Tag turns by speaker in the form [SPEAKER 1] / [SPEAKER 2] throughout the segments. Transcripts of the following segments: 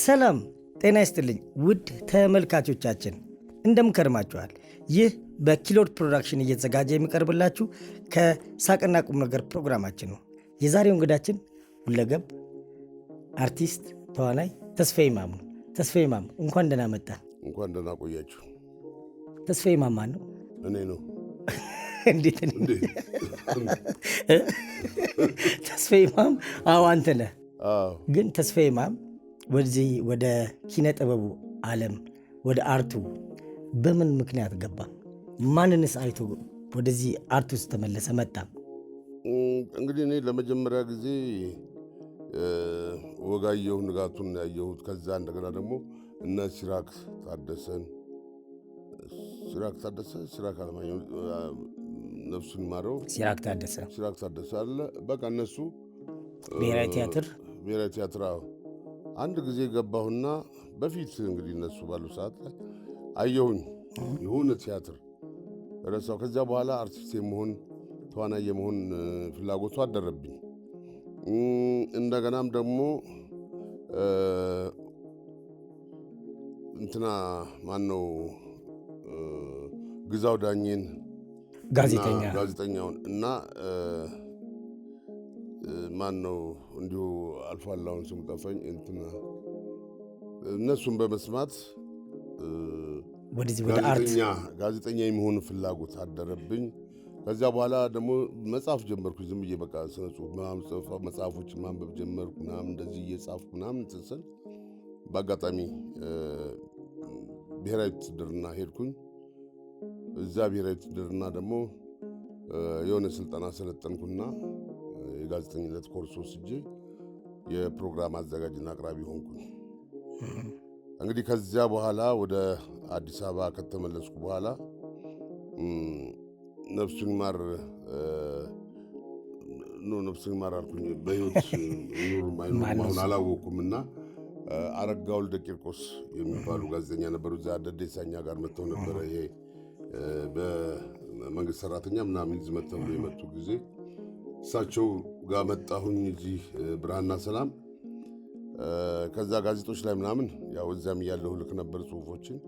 [SPEAKER 1] ሰላም ጤና ይስጥልኝ ውድ ተመልካቾቻችን እንደምን ከርማችኋል? ይህ በኪሎድ ፕሮዳክሽን እየተዘጋጀ የሚቀርብላችሁ ከሳቅና ቁም ነገር ፕሮግራማችን ነው። የዛሬው እንግዳችን ሁለገብ አርቲስት ተዋናይ ተስፋዬ ማሙ ነው። ተስፋዬ ማሙ እንኳን ደህና መጣ።
[SPEAKER 2] እንኳን ደህና ቆያችሁ።
[SPEAKER 1] ተስፋዬ ማሙ ማን ነው?
[SPEAKER 2] እኔ ነው።
[SPEAKER 1] እንዴት ተስፋዬ ማሙ? አዎ አንተ ነህ። ግን ተስፋዬ ማሙ ወደዚህ ወደ ኪነ ጥበቡ ዓለም ወደ አርቱ በምን ምክንያት ገባ? ማንንስ አይቶ ወደዚህ አርቱ ውስጥ ተመለሰ መጣ?
[SPEAKER 2] እንግዲህ እኔ ለመጀመሪያ ጊዜ ወጋየሁ ንጋቱን ያየሁት፣ ከዛ እንደገና ደግሞ እነ ሲራክ አለማየሁ ነፍሱን ይማረው፣ ሲራክ ታደሰ አለ። በቃ እነሱ
[SPEAKER 1] ብሔራዊ ቲያትር አንድ ጊዜ ገባሁና በፊት እንግዲህ እነሱ ባሉ ሰዓት ላይ አየሁኝ የሆነ ቲያትር ረሳው። ከዚያ በኋላ አርቲስት የመሆን ተዋናይ የመሆን ፍላጎቱ አደረብኝ። እንደገናም ደግሞ እንትና ማነው ግዛው ዳኜን ጋዜጠኛውን እና ማነው እንዲሁ አልፏል፣ አሁን ስሙ ጠፋኝ። እንትና እነሱን በመስማት ወደዚህ ወደ አርት
[SPEAKER 2] ጋዜጠኛ የመሆን ፍላጎት አደረብኝ። ከዚያ በኋላ ደግሞ መጽሐፍ ጀመርኩ። ዝም ብዬ በቃ ስነ ጽሁፍ መጽሐፎችን ማንበብ ጀመርኩ። ምናምን እንደዚህ እየጻፍኩ ምናምን ትስል በአጋጣሚ ብሔራዊ ውትድርና ሄድኩኝ። እዛ ብሔራዊ ውትድርና ደግሞ የሆነ ስልጠና ሰለጠንኩና የጋዜጠኝነት ኮርስ ወስጄ የፕሮግራም አዘጋጅና አቅራቢ ሆንኩኝ። እንግዲህ ከዚያ በኋላ ወደ አዲስ አበባ ከተመለስኩ በኋላ ነፍሱን ይማር አልኩኝ። በህይወት ኑሩም አላወቅኩም። እና አረጋ ወልደ ቂርቆስ የሚባሉ ጋዜጠኛ ነበሩ። እዛ ደደሳኛ ጋር መጥተው ነበረ። ይሄ በመንግስት ሰራተኛ ምናምን ይዝ መጥተው የመጡ ጊዜ እሳቸው ጋር መጣሁኝ እዚህ ብርሃንና ሰላም። ከዛ ጋዜጦች ላይ ምናምን ያው እዚያም እያለሁ ልክ ነበር ጽሁፎችን።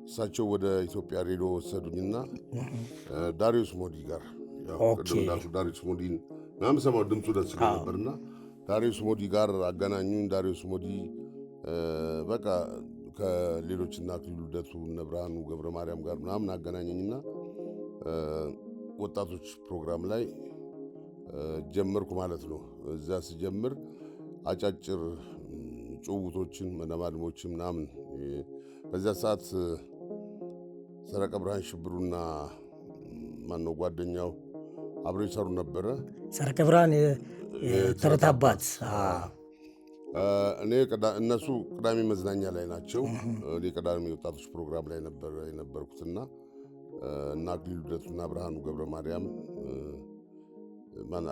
[SPEAKER 2] እሳቸው ወደ ኢትዮጵያ ሬዲዮ ወሰዱኝና ዳሪዮስ ሞዲ ጋር ዳሪዮስ ሞዲ ምናምን ሰማሁ፣ ድምፁ ደስ ነበርና ዳሪዮስ ሞዲ ጋር አገናኙኝ። ዳሪዮስ ሞዲ በቃ ከሌሎችና አክሊሉ ልደቱ እነ ብርሃኑ ገብረ ማርያም ጋር ምናምን አገናኘኝና ወጣቶች ፕሮግራም ላይ ጀመርኩ ማለት ነው። እዛ ስጀምር አጫጭር ጭውውቶችን መነማድሞችን ምናምን በዚያ ሰዓት ሰረቀ ብርሃን ሽብሩና ማነው ጓደኛው አብረው ይሰሩ ነበረ።
[SPEAKER 1] ሰረቀ ብርሃን ተረት አባት።
[SPEAKER 2] እነሱ ቅዳሜ መዝናኛ ላይ ናቸው። እኔ ቅዳሜ ወጣቶች ፕሮግራም ላይ ነበር የነበርኩትና እና አክሊሉ ልደቱና ብርሃኑ ገብረ ማርያም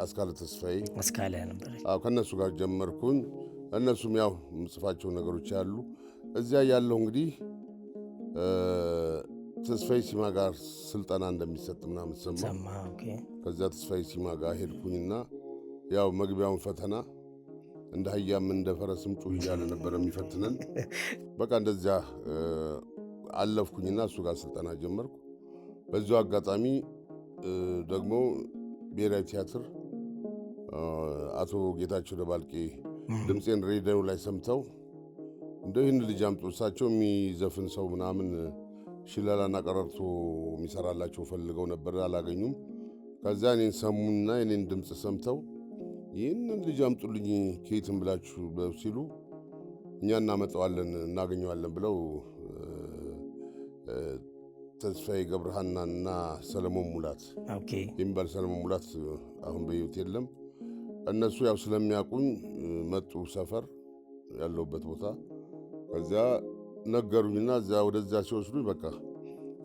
[SPEAKER 2] አስካለ ተስፋዬ ከእነሱ ጋር ጀመርኩኝ። እነሱም ያው ምጽፋቸው ነገሮች ያሉ እዚያ ያለው እንግዲህ ተስፋዬ ሲማ ጋር ስልጠና እንደሚሰጥ ምናምን ሰማ። ከዚያ ተስፋዬ ሲማ ጋር ሄድኩኝና ያው መግቢያውን ፈተና እንደ አህያም እንደ ፈረስም ጩህ እያለ ነበር የሚፈትነን። በቃ እንደዚያ አለፍኩኝና እሱ ጋር ስልጠና ጀመርኩ። በዚሁ አጋጣሚ ደግሞ ብሔራዊ ቲያትር አቶ ጌታቸው ደባልቄ ድምፄን ሬዲዮ ላይ ሰምተው እንደው ይህን ልጅ አምጡ፣ እሳቸው የሚዘፍን ሰው ምናምን ሽለላና ቀረርቶ የሚሰራላቸው ፈልገው ነበር፣ አላገኙም። ከዚያ እኔን ሰሙና የኔን ድምፅ ሰምተው ይህንን ልጅ አምጡልኝ ከየትም ብላችሁ ሲሉ እኛ እናመጣዋለን እናገኘዋለን ብለው ተስፋዬ ገብረሃናና ሰለሞን ሙላት የሚባል ሰለሞን ሙላት አሁን በሕይወት የለም። እነሱ ያው ስለሚያውቁኝ መጡ ሰፈር ያለሁበት ቦታ። ከዚያ ነገሩኝና ወደዚያ ሲወስዱኝ በቃ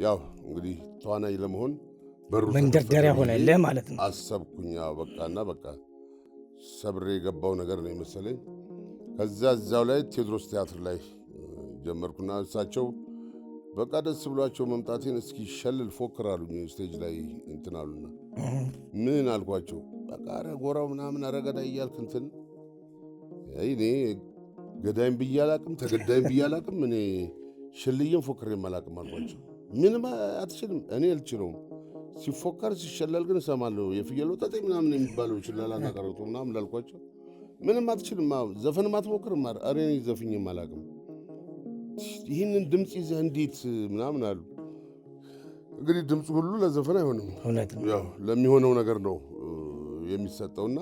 [SPEAKER 2] ያው እንግዲህ ተዋናይ ለመሆን በሩ
[SPEAKER 1] መንደርደሪያ ሆነልህ ማለት ነው
[SPEAKER 2] አሰብኩኝ። በቃና በቃ ሰብሬ የገባው ነገር ነው የመሰለኝ። ከዚያ እዚያው ላይ ቴዎድሮስ ቲያትር ላይ ጀመርኩና እሳቸው በቃ ደስ ብሏቸው መምጣቴን እስኪ ሸልል ፎክር አሉኝ። ስቴጅ ላይ እንትን አሉና ምን አልኳቸው፣ በቃ ኧረ ጎራው ምናምን አረገዳ እያልክ እንትን እኔ ገዳይም ብዬ አላቅም፣ ተገዳይም ብዬ አላቅም። እኔ ሽልዬም ፎክሬም አላቅም አልኳቸው። ምንም አትችልም፣ እኔ አልችለውም። ሲፎከር ሲሸለል ግን እሰማለሁ። የፍየል ወጠጤ ምናምን የሚባለው ሽለላና ቀረርቶ ምናምን ላልኳቸው ምንም አትችልም፣ ዘፈንም አትሞክርም። ኧረ እኔ ዘፍኜም አላቅም፣ ይህንን ድምፅ ይዘህ እንዴት ምናምን አሉ። እንግዲህ ድምፁ ሁሉ ለዘፈን አይሆንም፣ ያው ለሚሆነው ነገር ነው የሚሰጠውና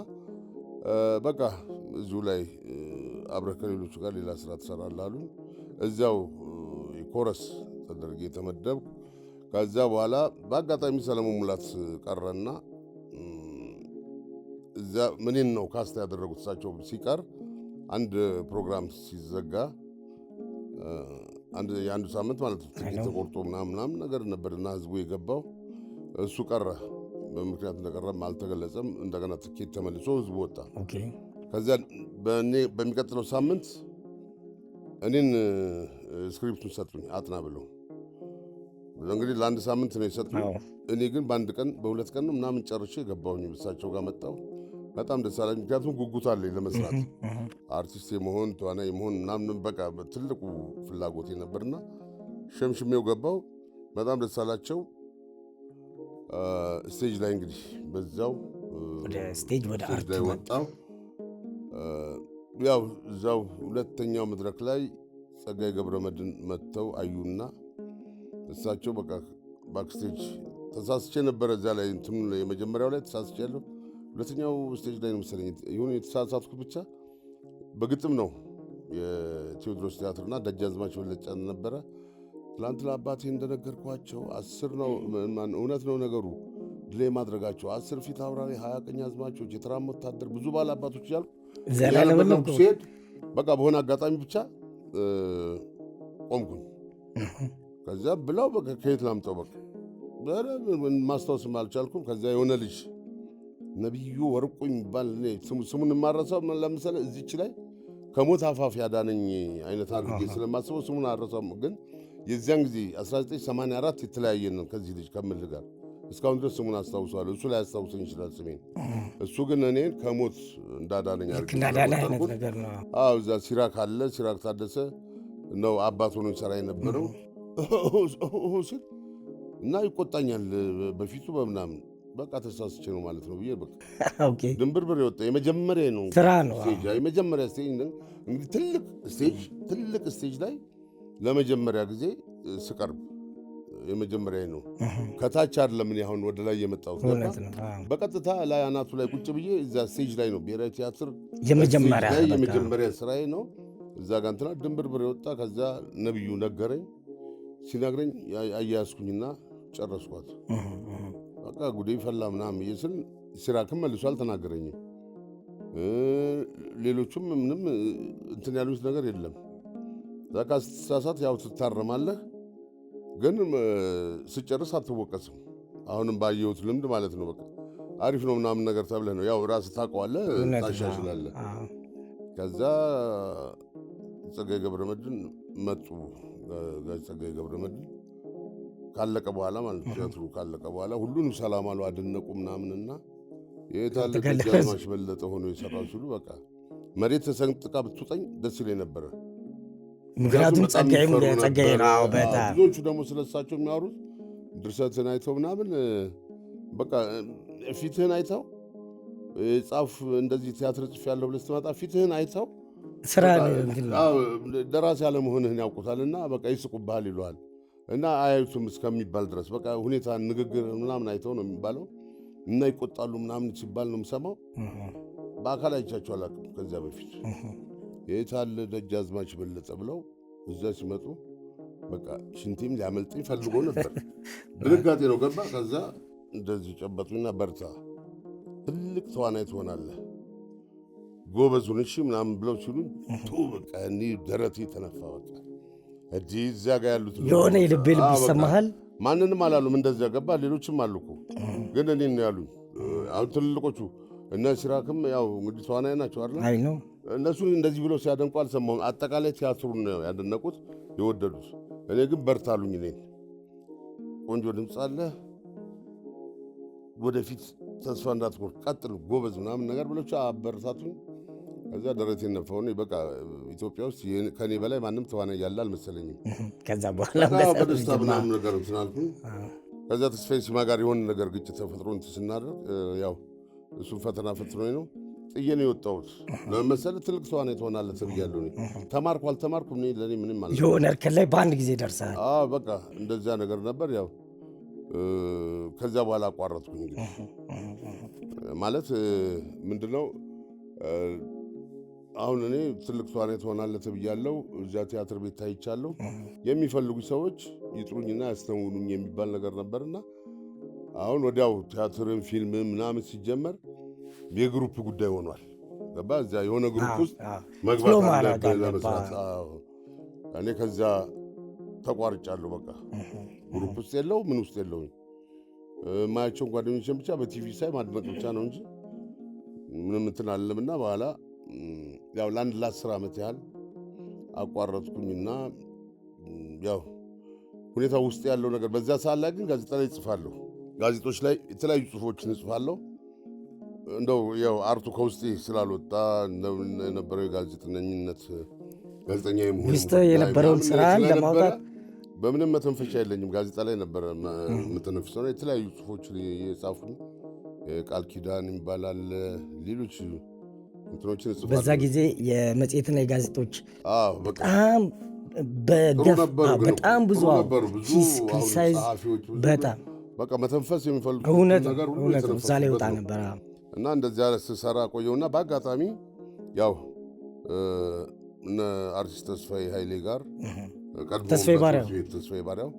[SPEAKER 2] በቃ እዚሁ ላይ አብረህ ከሌሎቹ ጋር ሌላ ስራ ትሰራለህ አሉኝ። እዚያው ኮረስ ተደርጌ የተመደብኩ። ከዚያ በኋላ በአጋጣሚ ሰለሞን ሙላት ቀረና እዚያ ምንን ነው ካስታ ያደረጉት እሳቸው ሲቀር አንድ ፕሮግራም ሲዘጋ የአንዱ ሳምንት ማለት ነው ትኬት ተቆርጦ ምናምን ነገር ነበርና ህዝቡ የገባው እሱ ቀረ። በምክንያት እንደቀረም አልተገለጸም። እንደገና ትኬት ተመልሶ ህዝቡ ወጣ። ከዚያ በሚቀጥለው ሳምንት እኔን ስክሪፕቱን ሰጡኝ አጥና ብለው። እንግዲህ ለአንድ ሳምንት ነው የሰጡኝ። እኔ ግን በአንድ ቀን በሁለት ቀን ነው ምናምን ጨርሼ ገባሁኝ። እሳቸው ጋር መጣሁ። በጣም ደስ አለኝ። ምክንያቱም ጉጉት አለኝ ለመስራት አርቲስት የመሆን ተዋናይ የመሆን ምናምን በቃ ትልቁ ፍላጎቴ ነበርና ሸምሽሜው ገባሁ። በጣም ደስ አላቸው። ስቴጅ ላይ እንግዲህ በዛው
[SPEAKER 1] ስቴጅ ላይ
[SPEAKER 2] ወጣሁ። ያው እዛው ሁለተኛው መድረክ ላይ ጸጋዬ ገብረመድህን መጥተው አዩና እሳቸው በቃ ባክስቴጅ ተሳስቼ ነበረ። እዚያ ላይ እንትኑ የመጀመሪያው ላይ ተሳስቻለሁ። ሁለተኛው ስቴጅ ላይ ነው መሰለኝ ይሁን የተሳሳትኩት። ብቻ በግጥም ነው የቴዎድሮስ ቲያትርና ደጃዝማች በለጠ ነበረ። ትላንት ለአባቴ እንደነገርኳቸው 10 ነው እውነት ነው ነገሩ ድሌ ማድረጋቸው 10 ፊት አውራሪ 20 ቀኝ አዝማቾች የተራም ወታደር ብዙ ባለ አባቶች እያልኩ ሲሄድ በቃ በሆነ አጋጣሚ ብቻ ቆምኩኝ። ከዚያ ብለው በቃ ከየት ላምጠው በቃ ማስታወስም አልቻልኩም። ከዚያ የሆነ ልጅ ነቢዩ ወርቁ የሚባል ስሙን የማረሳው ለምሳሌ እዚች ላይ ከሞት አፋፍ ያዳነኝ አይነት አድርጌ ስለማስበው ስሙን አረሳም። ግን የዚያን ጊዜ 1984 የተለያየን ከዚህ ልጅ ከምልህ ጋር እስካሁን ድረስ ስሙን አስታውሰዋለሁ። እሱ ላይ ያስታውሰኝ ይችላል ስሜን። እሱ ግን እኔን ከሞት እንዳዳነኝ እዛ ሲራክ አለ ሲራክ ታደሰ ነው አባት ሆኖ ይሰራ የነበረው ሲል እና ይቆጣኛል በፊቱ በምናምን በቃ ተሳስቼ ነው ማለት ነው ብዬ በቃ ድንብርብር የወጣ የመጀመሪያ ነው
[SPEAKER 1] ስራ ነው
[SPEAKER 2] የመጀመሪያ ስቴጅ እንግዲህ ትልቅ ስቴጅ ላይ ለመጀመሪያ ጊዜ ስቀርብ የመጀመሪያ ነው። ከታች አይደለም እኔ አሁን ወደ ላይ የመጣሁት በቀጥታ ላይ አናቱ ላይ ቁጭ ብዬ እዛ ስቴጅ ላይ ነው ብሔራዊ ቲያትር የመጀመሪያ ስራዬ ነው። እዛ ጋር እንትና ድንብርብር የወጣ ከዛ ነብዩ ነገረኝ። ሲነግረኝ አያያዝኩኝና ጨረስኳት። በቃ ጉዴ ፈላ ምናምን ብዬ ስል ሲራክም መልሶ አልተናገረኝም። ሌሎቹም ምንም እንትን ያሉት ነገር የለም። በቃ ስትሳሳት ያው ትታረማለህ፣ ግን ስጨርስ አትወቀስም። አሁንም ባየሁት ልምድ ማለት ነው። በቃ አሪፍ ነው ምናምን ነገር ተብለህ ነው ያው ራስህ ታውቀዋለህ፣ ታሻሽላለህ። ከዛ ጸጋዬ ገብረመድህን መጡ። ጸጋዬ ገብረመድህን ካለቀ በኋላ ማለት ቲያትሩ ካለቀ በኋላ ሁሉንም ሰላም አሉ፣ አደነቁ ምናምንና የታለ ደጃዝማች በለጠ ሆኖ የሰራው ሲሉ በቃ መሬት ተሰንጥቃ ብትውጠኝ ደስ ይለኝ ነበረ።
[SPEAKER 1] ምክንያቱም ጸጋዬ ነው በጣም
[SPEAKER 2] ብዙዎቹ ደግሞ ስለሳቸው የሚያወሩት ድርሰትን አይተው ምናምን በቃ ፊትህን አይተው ጻፍ እንደዚህ ቲያትር ጽፍ ያለው ብለህ ስትመጣ ፊትህን አይተው
[SPEAKER 1] ስራ
[SPEAKER 2] ደራሲ ያለመሆንህን ያውቁታልና በቃ ይስቁብሃል ይሉሃል እና አያዩትም እስከሚባል ድረስ በቃ ሁኔታ ንግግር ምናምን አይተው ነው የሚባለው እና ይቆጣሉ ምናምን ሲባል ነው የምሰማው። በአካል አይቻቸው አላውቅም። ከዚያ በፊት የታለ ደጃዝማች በለጠ ብለው እዛ ሲመጡ በቃ ሽንቴም ሊያመልጠኝ ፈልጎ ነበር። ድንጋጤ ነው ገባ። ከዛ እንደዚህ ጨበጡና በርታ፣ ትልቅ ተዋናይ ትሆናለህ፣ ጎበዝ ሁን እሺ ምናምን ብለው ሲሉኝ በቃ እኔ ደረቴ ተነፋ። በቃ እዚህ እዚያ ጋር ያሉት
[SPEAKER 1] የሆነ የልቤ ልብ ይሰማሃል።
[SPEAKER 2] ማንንም አላሉም። እንደዚያ ገባ። ሌሎችም አሉ እኮ ግን እኔን ነው ያሉኝ። አሁን ትልልቆቹ እነ ሲራክም ያው እንግዲህ ተዋናይ ናቸው አይደል? እነሱ እንደዚህ ብለው ሲያደንቁ አልሰማሁም። አጠቃላይ ቲያትሩን ነው ያደነቁት የወደዱት። እኔ ግን በርታሉኝ። እኔን ቆንጆ ድምፅ አለ፣ ወደፊት ተስፋ እንዳትቆርጥ ቀጥል፣ ጎበዝ ምናምን ነገር ብሎች አበረታቱኝ። ከዛ ደረቴን ነፋሁኝ። በቃ ኢትዮጵያ ውስጥ ከኔ በላይ ማንም ተዋናይ ያለ አልመሰለኝም።
[SPEAKER 1] ከዛ በኋላ
[SPEAKER 2] በደስታ ምናምን ነገር እንትን አልኩኝ። ከዛ ተስፋዬ ሲማ ጋር የሆነ ነገር ግጭት ተፈጥሮ እንትን ስናደርግ ያው እሱን ፈተና ፈትኖኝ ነው ጥዬ ነው የወጣሁት። ለምን መሰለህ ትልቅ ተዋናይ ትሆናለህ ተብያለሁ። ተማርኩ አልተማርኩ ለእኔ ምንም ማለት
[SPEAKER 1] የሆነ እርከን ላይ በአንድ ጊዜ ደርሰሃል።
[SPEAKER 2] በቃ እንደዚያ ነገር ነበር። ያው ከዚያ በኋላ አቋረጥኩኝ። እንግዲህ ማለት ምንድነው አሁን እኔ ትልቅ ተዋናይ ትሆናለህ ተብያለሁ። እዚያ ቲያትር ቤት ታይቻለሁ። የሚፈልጉ ሰዎች ይጥሩኝና ያስተውሉኝ የሚባል ነገር ነበርና አሁን ወዲያው ቲያትርን ፊልም ምናምን ሲጀመር የግሩፕ ጉዳይ ሆኗል። ገባ እዚያ የሆነ ግሩፕ ውስጥ መግባት አለብህ ለመስራት። እኔ ከዚያ ተቋርጫለሁ። በቃ ግሩፕ ውስጥ የለው ምን ውስጥ የለውኝ። ማያቸውን ጓደኞችን ብቻ በቲቪ ሳይ ማድነቅ ብቻ ነው እንጂ ምንም እንትን አለምና በኋላ ያው ለ10 ዓመት ያህል አቋረጥኩኝና ያው ሁኔታ ውስጥ ያለው ነገር በዚያ ሰዓት ላይ ግን ጋዜጣ ላይ እጽፋለሁ። ጋዜጦች ላይ የተለያዩ ጽሁፎችን እጽፋለሁ። እንደው ያው አርቱ ከውስጤ ስላልወጣ የነበረው የጋዜጠኝነት ጋዜጠኛ
[SPEAKER 1] ውስጥ የነበረውን ስራን ለማውጣት
[SPEAKER 2] በምንም መተንፈሻ የለኝም። ጋዜጣ ላይ ነበረ የምተነፍሰው። የተለያዩ ጽሁፎችን የጻፉኝ ቃል ኪዳን ይባላል ሌሎች እንትኖችን እጽፋለሁ።
[SPEAKER 1] በዛ ጊዜ የመጽሔትና የጋዜጦች በጣም ብዙ ክሪቲሳይዝ በጣም
[SPEAKER 2] በቃ መተንፈስ የሚፈልጉ ነገር ሁሉ
[SPEAKER 1] እዛ ላይ ወጣ ነበር
[SPEAKER 2] እና እንደዚያ ስሰራ ቆየውና በአጋጣሚ ያው እነ አርቲስት ተስፋዬ ኃይሌ ጋር
[SPEAKER 1] ተስፋዬ
[SPEAKER 2] ባሪያው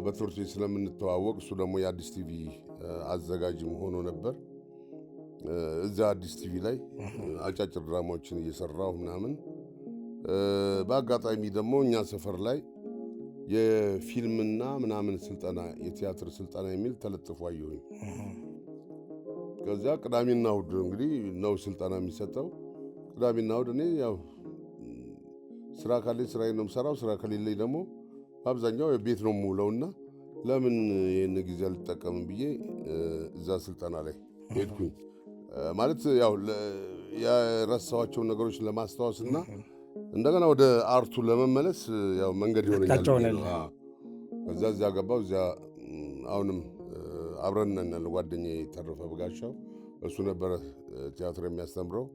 [SPEAKER 2] በትምህርት ቤት ስለምንተዋወቅ እሱ ደግሞ የአዲስ ቲቪ አዘጋጅም ሆኖ ነበር። እዛ አዲስ ቲቪ ላይ አጫጭር ድራማዎችን እየሰራሁ ምናምን በአጋጣሚ ደግሞ እኛ ሰፈር ላይ የፊልምና ምናምን ስልጠና የቲያትር ስልጠና የሚል ተለጥፎ አየሁኝ። ከዚያ ቅዳሜና እሑድ እንግዲህ ነው ስልጠና የሚሰጠው። ቅዳሜና እሑድ እኔ ያው ስራ ካለኝ ስራዬን ነው የምሰራው፣ ስራ ከሌለኝ ደግሞ በአብዛኛው ቤት ነው የምውለውና ለምን ይህን ጊዜ አልጠቀምም ብዬ እዛ ስልጠና ላይ ሄድኩኝ። ማለት ያው የረሳኋቸውን ነገሮች ለማስታወስና እንደገና ወደ አርቱ ለመመለስ ያው መንገድ ይሆነኛል። ከዛ እዚያ ገባሁ። እዚያ አሁንም አብረን ነን ያለ ጓደኛዬ ተረፈ በጋሻው፣ እሱ ነበረ ቲያትር የሚያስተምረው።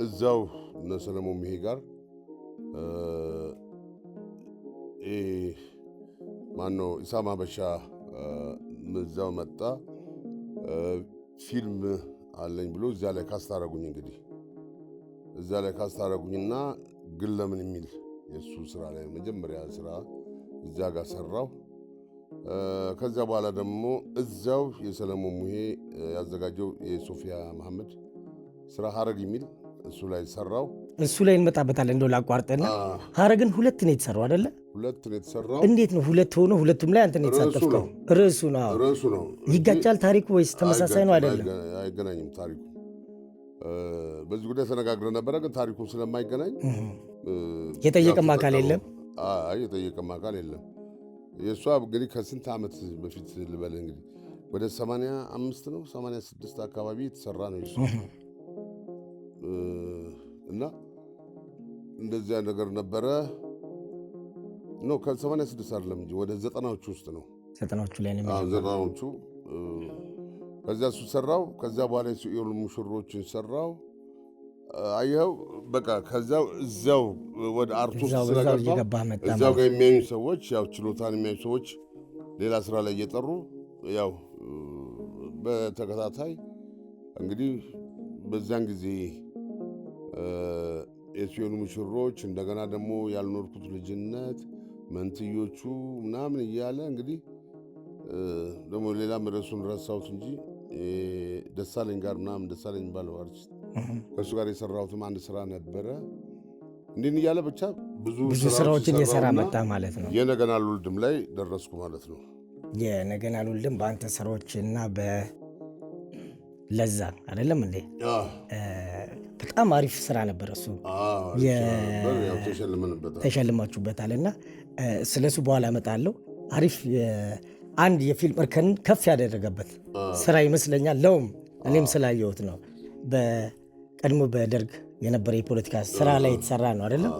[SPEAKER 2] እዛው እነ ሰለሞን ሚሄ ጋር ማነው ኢሳም ሀበሻ እዛው መጣ። ፊልም አለኝ ብሎ እዚያ ላይ ካስታረጉኝ እንግዲህ እዛ ላይ ካስታረጉኝና ግን ለምን የሚል የእሱ ስራ ላይ መጀመሪያ ስራ እዚያ ጋር ሰራው። ከዚያ በኋላ ደግሞ እዚያው የሰለሞን ሙሄ ያዘጋጀው የሶፊያ መሐመድ ስራ ሀረግ የሚል እሱ ላይ ሰራው።
[SPEAKER 1] እሱ ላይ እንመጣበታለን። እንደው ላቋርጠና ሀረግን 2 ነው የተሰራው አይደለ?
[SPEAKER 2] 2 ነው የተሰራው።
[SPEAKER 1] እንዴት ነው 2 ሆኖ ሁለቱም ላይ አንተ ነው የተሳተፍከው? ርዕሱ ነው ይጋጫል ታሪኩ ወይስ ተመሳሳይ ነው? አይደለም፣
[SPEAKER 2] አይገናኝም ታሪኩ። በዚህ ጉዳይ ተነጋግረን ነበረ፣ ግን ታሪኩ ስለማይገናኝ
[SPEAKER 1] የጠየቀም አካል የለም።
[SPEAKER 2] የጠየቀም አካል የለም። የእሷ እንግዲህ ከስንት ዓመት በፊት ልበልህ እንግዲህ ወደ 85 ነው 86 አካባቢ የተሰራ ነው የእሱ እና እንደዚያ ነገር ነበረ ነው። ከ86 አይደለም እንጂ ወደ 90ዎቹ ውስጥ ነው።
[SPEAKER 1] 90ዎቹ ላይ ነው።
[SPEAKER 2] 90ዎቹ ከዚያ እሱ ሰራው። ከዚያ በኋላ የሉ ሙሽሮችን ሰራው። አየኸው በቃ ከዚያው እዚያው ወደ አርቱ ስለገባ እዚያው ጋር የሚያዩ ሰዎች ያው ችሎታን የሚያዩ ሰዎች ሌላ ስራ ላይ እየጠሩ ያው በተከታታይ እንግዲህ በዚያን ጊዜ የሲዮኑ ሙሽሮች፣ እንደገና ደግሞ ያልኖርኩት ልጅነት፣ መንትዮቹ ምናምን እያለ እንግዲህ ደግሞ ሌላም ርዕሱን ረሳሁት እንጂ ደሳለኝ ጋር ምናምን ደሳለኝ ባለው አርቲስት ከእሱ ጋር የሰራሁትም አንድ ስራ ነበረ። እንዲህ እያለ ብቻ ብዙ
[SPEAKER 1] ስራዎችን እየሰራ መጣ ማለት ነው።
[SPEAKER 2] የነገን አልወልድም ላይ ደረስኩ ማለት ነው።
[SPEAKER 1] የነገን አልወልድም በአንተ ስራዎችና ለዛ አይደለም እንዴ? በጣም አሪፍ ስራ ነበር እሱ። ተሸልማችሁበታል እና ስለሱ በኋላ እመጣለሁ። አሪፍ አንድ የፊልም እርከንን ከፍ ያደረገበት ስራ ይመስለኛል። ለውም እኔም ስላየሁት ነው። በቀድሞ በደርግ የነበረ የፖለቲካ ስራ ላይ የተሰራ ነው አይደለም?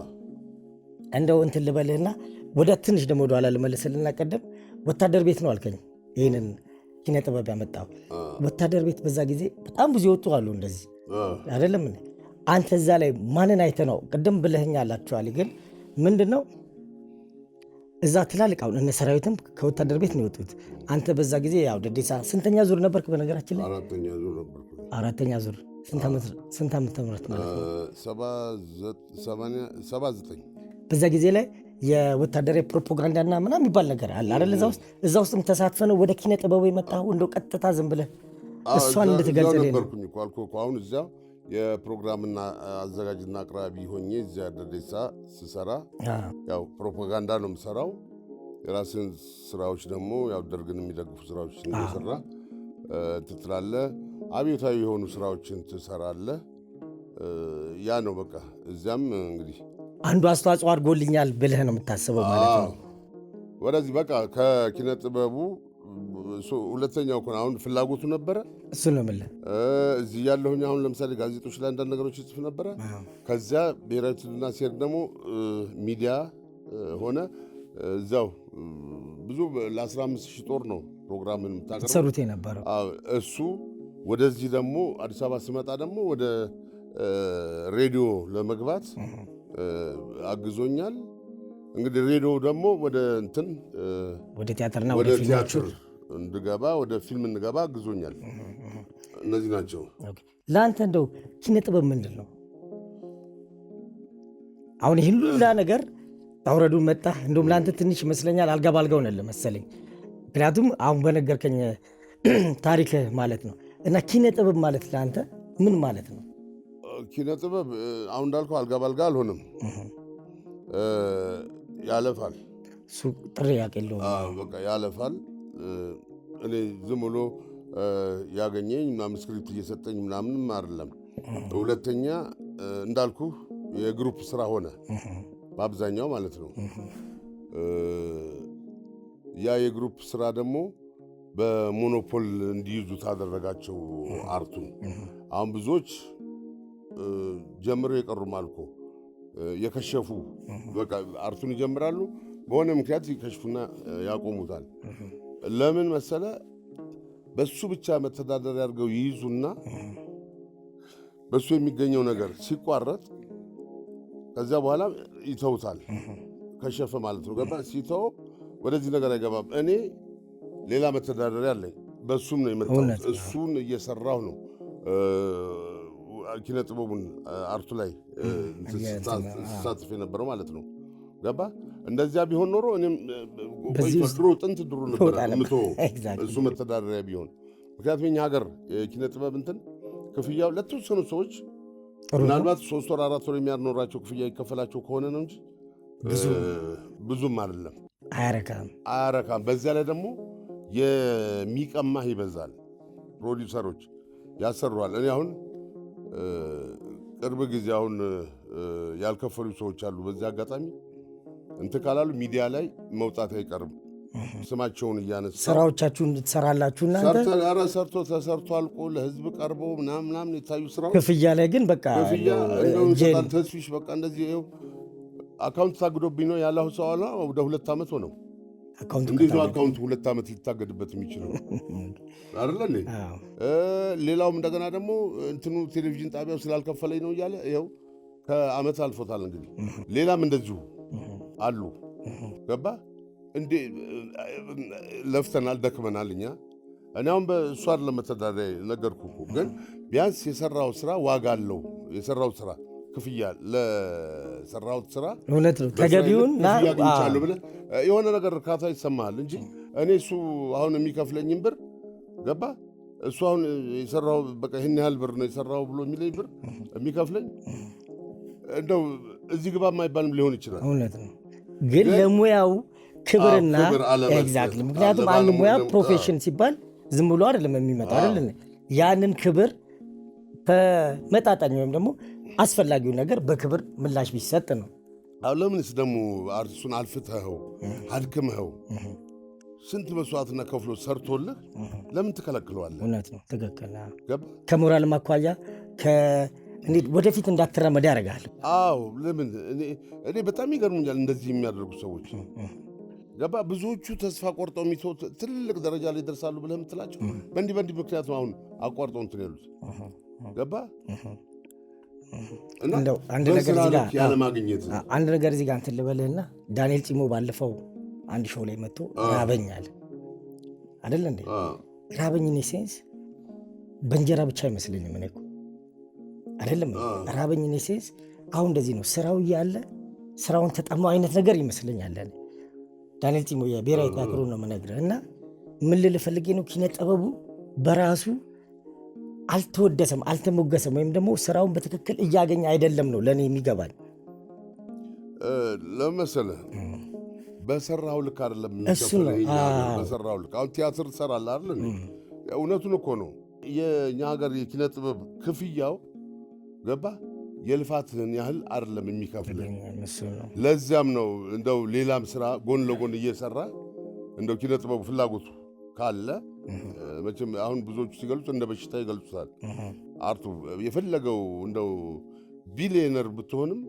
[SPEAKER 1] እንደው እንትን ልበልህና ወደ ትንሽ ደግሞ ወደኋላ ልመልስልና ቀደም ወታደር ቤት ነው አልከኝ። ይህንን ኪነ ጥበብ ያመጣው ወታደር ቤት በዛ ጊዜ በጣም ብዙ ይወጡ አሉ እንደዚህ አይደለም? አንተ እዛ ላይ ማንን አይተህ ነው? ቅድም ብለኸኛል አክቹዋሊ፣ ግን ምንድን ነው እዛ ትላልቅ አሁን እነ ሰራዊትም ከወታደር ቤት ነው የወጡት። አንተ በዛ ጊዜ ያው ደዴሳ ስንተኛ ዙር ነበርክ? በነገራችን ላይ አራተኛ ዙር። ስንት ዓመተ ምህረት ማለት ነው?
[SPEAKER 2] 79
[SPEAKER 1] በዛ ጊዜ ላይ የወታደራዊ ፕሮፓጋንዳና ምናምን የሚባል ነገር አለ አይደል? እዛ ውስጥም ተሳትፈ ነው ወደ ኪነ ጥበቡ የመጣው? እንደው ቀጥታ ዝም ብለህ እሷን እንድትገልጽልኝ
[SPEAKER 2] ነበርኩኝ እኮ አልኩህ እኮ። አሁን እዚያ የፕሮግራምና አዘጋጅና አቅራቢ ሆኜ እዚያ ደዴሳ ስሰራ ያው ፕሮፓጋንዳ ነው የምሰራው። የራስን ስራዎች ደግሞ ያው ደርግን የሚደግፉ ስራዎች እየሰራ ትትላለህ። አብዮታዊ የሆኑ ስራዎችን ትሰራለህ። ያ ነው በቃ። እዚያም እንግዲህ
[SPEAKER 1] አንዱ አስተዋጽኦ አድርጎልኛል ብለህ ነው የምታስበው ማለት ነው።
[SPEAKER 2] ወደዚህ በቃ ከኪነ ጥበቡ ሁለተኛው እኮ አሁን ፍላጎቱ ነበረ።
[SPEAKER 1] እሱ ነው የምልህ።
[SPEAKER 2] እዚህ ያለሁኝ አሁን ለምሳሌ ጋዜጦች ላይ አንዳንድ ነገሮች ይጽፍ ነበረ። ከዚያ ብሔራዊ ቲያትርና ሲሄድ ደግሞ ሚዲያ ሆነ እዛው ብዙ ለ15,000 ጦር ነው ፕሮግራምን የምታቀርበው
[SPEAKER 1] ሰሩት የነበረው
[SPEAKER 2] እሱ። ወደዚህ ደግሞ አዲስ አበባ ስመጣ ደግሞ ወደ ሬዲዮ ለመግባት አግዞኛል። እንግዲህ ሬዲዮ ደግሞ ወደ እንትን
[SPEAKER 1] ወደ ቲያትርና
[SPEAKER 2] ወደ ቲያትር እንድገባ ወደ ፊልም እንድገባ አግዞኛል። እነዚህ ናቸው።
[SPEAKER 1] ለአንተ እንደው ኪነ ጥበብ ምንድን ነው? አሁን ይህን ሁላ ነገር ታውረዱን መጣ። እንደውም ለአንተ ትንሽ ይመስለኛል አልጋ ባልጋው ነለ መሰለኝ። ምክንያቱም አሁን በነገርከኝ ታሪክ ማለት ነው። እና ኪነ ጥበብ ማለት ለአንተ ምን ማለት ነው?
[SPEAKER 2] ኪነ ጥበብ አሁን እንዳልከው አልጋ ባልጋ አልሆንም። ያለፋል።
[SPEAKER 1] እሱ ጥሪ ያቀለው
[SPEAKER 2] በቃ ያለፋል። እኔ ዝም ብሎ ያገኘኝ ምናምን ስክሪፕት እየሰጠኝ ምናምንም አይደለም። ሁለተኛ እንዳልኩ የግሩፕ ስራ ሆነ በአብዛኛው ማለት ነው። ያ የግሩፕ ስራ ደግሞ በሞኖፖል እንዲይዙ ታደረጋቸው አርቱን። አሁን ብዙዎች ጀምረው የቀሩም አልኮ የከሸፉ በቃ አርቱን ይጀምራሉ፣ በሆነ ምክንያት ይከሽፉና ያቆሙታል። ለምን መሰለ? በሱ ብቻ መተዳደሪያ አድርገው ይይዙና በሱ የሚገኘው ነገር ሲቋረጥ ከዚያ በኋላ ይተውታል። ከሸፈ ማለት ነው። ገባ? ሲተው ወደዚህ ነገር አይገባም። እኔ ሌላ መተዳደሪያ አለኝ። በሱም ነው የመጣሁት። እሱን እየሰራሁ ነው ኪነ ጥበቡን አርቱ ላይ ሳትፍ የነበረው ማለት ነው። ገባ? እንደዚያ ቢሆን ኖሮ እኔም ጥንት ድሮ ነበር እሱ መተዳደሪያ ቢሆን። ምክንያቱም የኛ ሀገር የኪነ ጥበብ እንትን ክፍያው ለተወሰኑ ሰዎች ምናልባት 3 ወር 4 ወር የሚያኖራቸው ክፍያ ይከፈላቸው ከሆነ ነው እንጂ ብዙም አይደለም። አያረካም። በዚያ ላይ ደግሞ የሚቀማህ ይበዛል። ፕሮዲውሰሮች ያሰሩሃል። እኔ አሁን ቅርብ ጊዜ አሁን ያልከፈሉ ሰዎች አሉ። በዚህ አጋጣሚ እንትን ካላሉ ሚዲያ ላይ መውጣት አይቀርም። ስማቸውን እያነሳ
[SPEAKER 1] ስራዎቻችሁን ትሰራላችሁ እናንተ።
[SPEAKER 2] ሰርቶ ተሰርቶ አልቆ ለህዝብ ቀርቦ ምናምን የታዩ ስራዎች
[SPEAKER 1] ክፍያ ላይ ግን በቃ
[SPEAKER 2] ተስፊሽ በቃ እንደዚህ ይኸው አካውንት ታግዶብኝ ነው ያለው ሰው አለ። ወደ 2 ዓመት ሆነው። እንዴት ነው አካውንት 2 ዓመት ሊታገድበት የሚችለው? አይደለ እንዴ? ሌላውም እንደገና ደግሞ እንትኑ ቴሌቪዥን ጣቢያው ስላልከፈለኝ ነው እያለ ይኸው ከዓመት አልፎታል። እንግዲህ ሌላም እንደዚሁ አሉ። ገባ እንዴ? ለፍተናል፣ ደክመናል እኛ። እኔ አሁን በእሱ አይደለም መተዳደሪያ ነገርኩህ እኮ። ግን ቢያንስ የሰራው ስራ ዋጋ አለው። የሰራው ስራ ክፍያ ለሰራሁት ስራ
[SPEAKER 1] እውነት ነው ተገቢውን
[SPEAKER 2] ያገኝቻለሁ ብለህ የሆነ ነገር እርካታ ይሰማሃል እንጂ እኔ እሱ አሁን የሚከፍለኝም ብር ገባ እሱ አሁን የሰራው በቃ ይህን ያህል ብር ነው የሰራው ብሎ የሚለኝ ብር የሚከፍለኝ እንደው እዚህ ግባ የማይባልም ሊሆን ይችላል።
[SPEAKER 1] እውነት ነው። ግን ለሙያው ክብርና ኤግዛክትሊ። ምክንያቱም አንድ ሙያ ፕሮፌሽን ሲባል ዝም ብሎ አይደለም የሚመጣ አይደል? ያንን ክብር በመጣጣኝ ወይም ደግሞ አስፈላጊው ነገር በክብር ምላሽ ቢሰጥ ነው።
[SPEAKER 2] አሁን ለምንስ ደግሞ አርቲስቱን አልፍተኸው አድክመኸው ስንት መስዋዕትና ከፍሎ ሰርቶልህ ለምን ትከለክለዋለህ?
[SPEAKER 1] እውነት ነው። ትክክል። ከሞራል ማኳያ እንዴት ወደፊት እንዳትራመድ ያደርጋል።
[SPEAKER 2] አዎ ለምን እኔ በጣም ይገርሙኛል እንደዚህ የሚያደርጉ ሰዎች ገባ። ብዙዎቹ ተስፋ ቆርጠው የሚተው ትልቅ ደረጃ ላይ ይደርሳሉ ብለህ የምትላቸው በእንዲህ ምክንያት ነው አሁን አቋርጠው እንትን ያሉት ገባ።
[SPEAKER 1] እንደው አንድ ነገር እዚህ ጋር እንትን ልበልህና ዳንኤል ፂሞ ባለፈው አንድ ሾው ላይ መጥቶ ራበኛል አይደል እንዴ? ራበኝ ኢን ሴንስ በእንጀራ ብቻ አይመስለኝም እኔ እኮ አይደለም ራበኝ ኢን ሴንስ አሁን እንደዚህ ነው ስራው እያለ ስራውን ተጠማው አይነት ነገር ይመስለኛል። ዳንኤል ፂሞ የብሔራዊ ቲያትሩ ነው የምነግርህ። እና ምን ልል ፈልጌ ነው ኪነ ጥበቡ በራሱ አልተወደሰም፣ አልተሞገሰም፣ ወይም ደግሞ ስራውን በትክክል እያገኘ አይደለም ነው ለእኔ የሚገባኝ።
[SPEAKER 2] ለመሰለህ በሰራው ልክ አይደለም። በሰራው ልክ አሁን ቲያትር ትሰራለህ አይደል? እውነቱን እኮ ነው። የእኛ ሀገር የኪነ ጥበብ ክፍያው ገባ የልፋትህን ያህል አይደለም የሚከፍልህ። ለዚያም ነው እንደው ሌላም ስራ ጎን ለጎን እየሰራ እንደው ኪነ ጥበቡ ፍላጎቱ ካለ መቼም አሁን ብዙዎቹ ሲገልጹት እንደ በሽታ ይገልጹታል። አርቱ የፈለገው እንደው ቢሊየነር ብትሆንም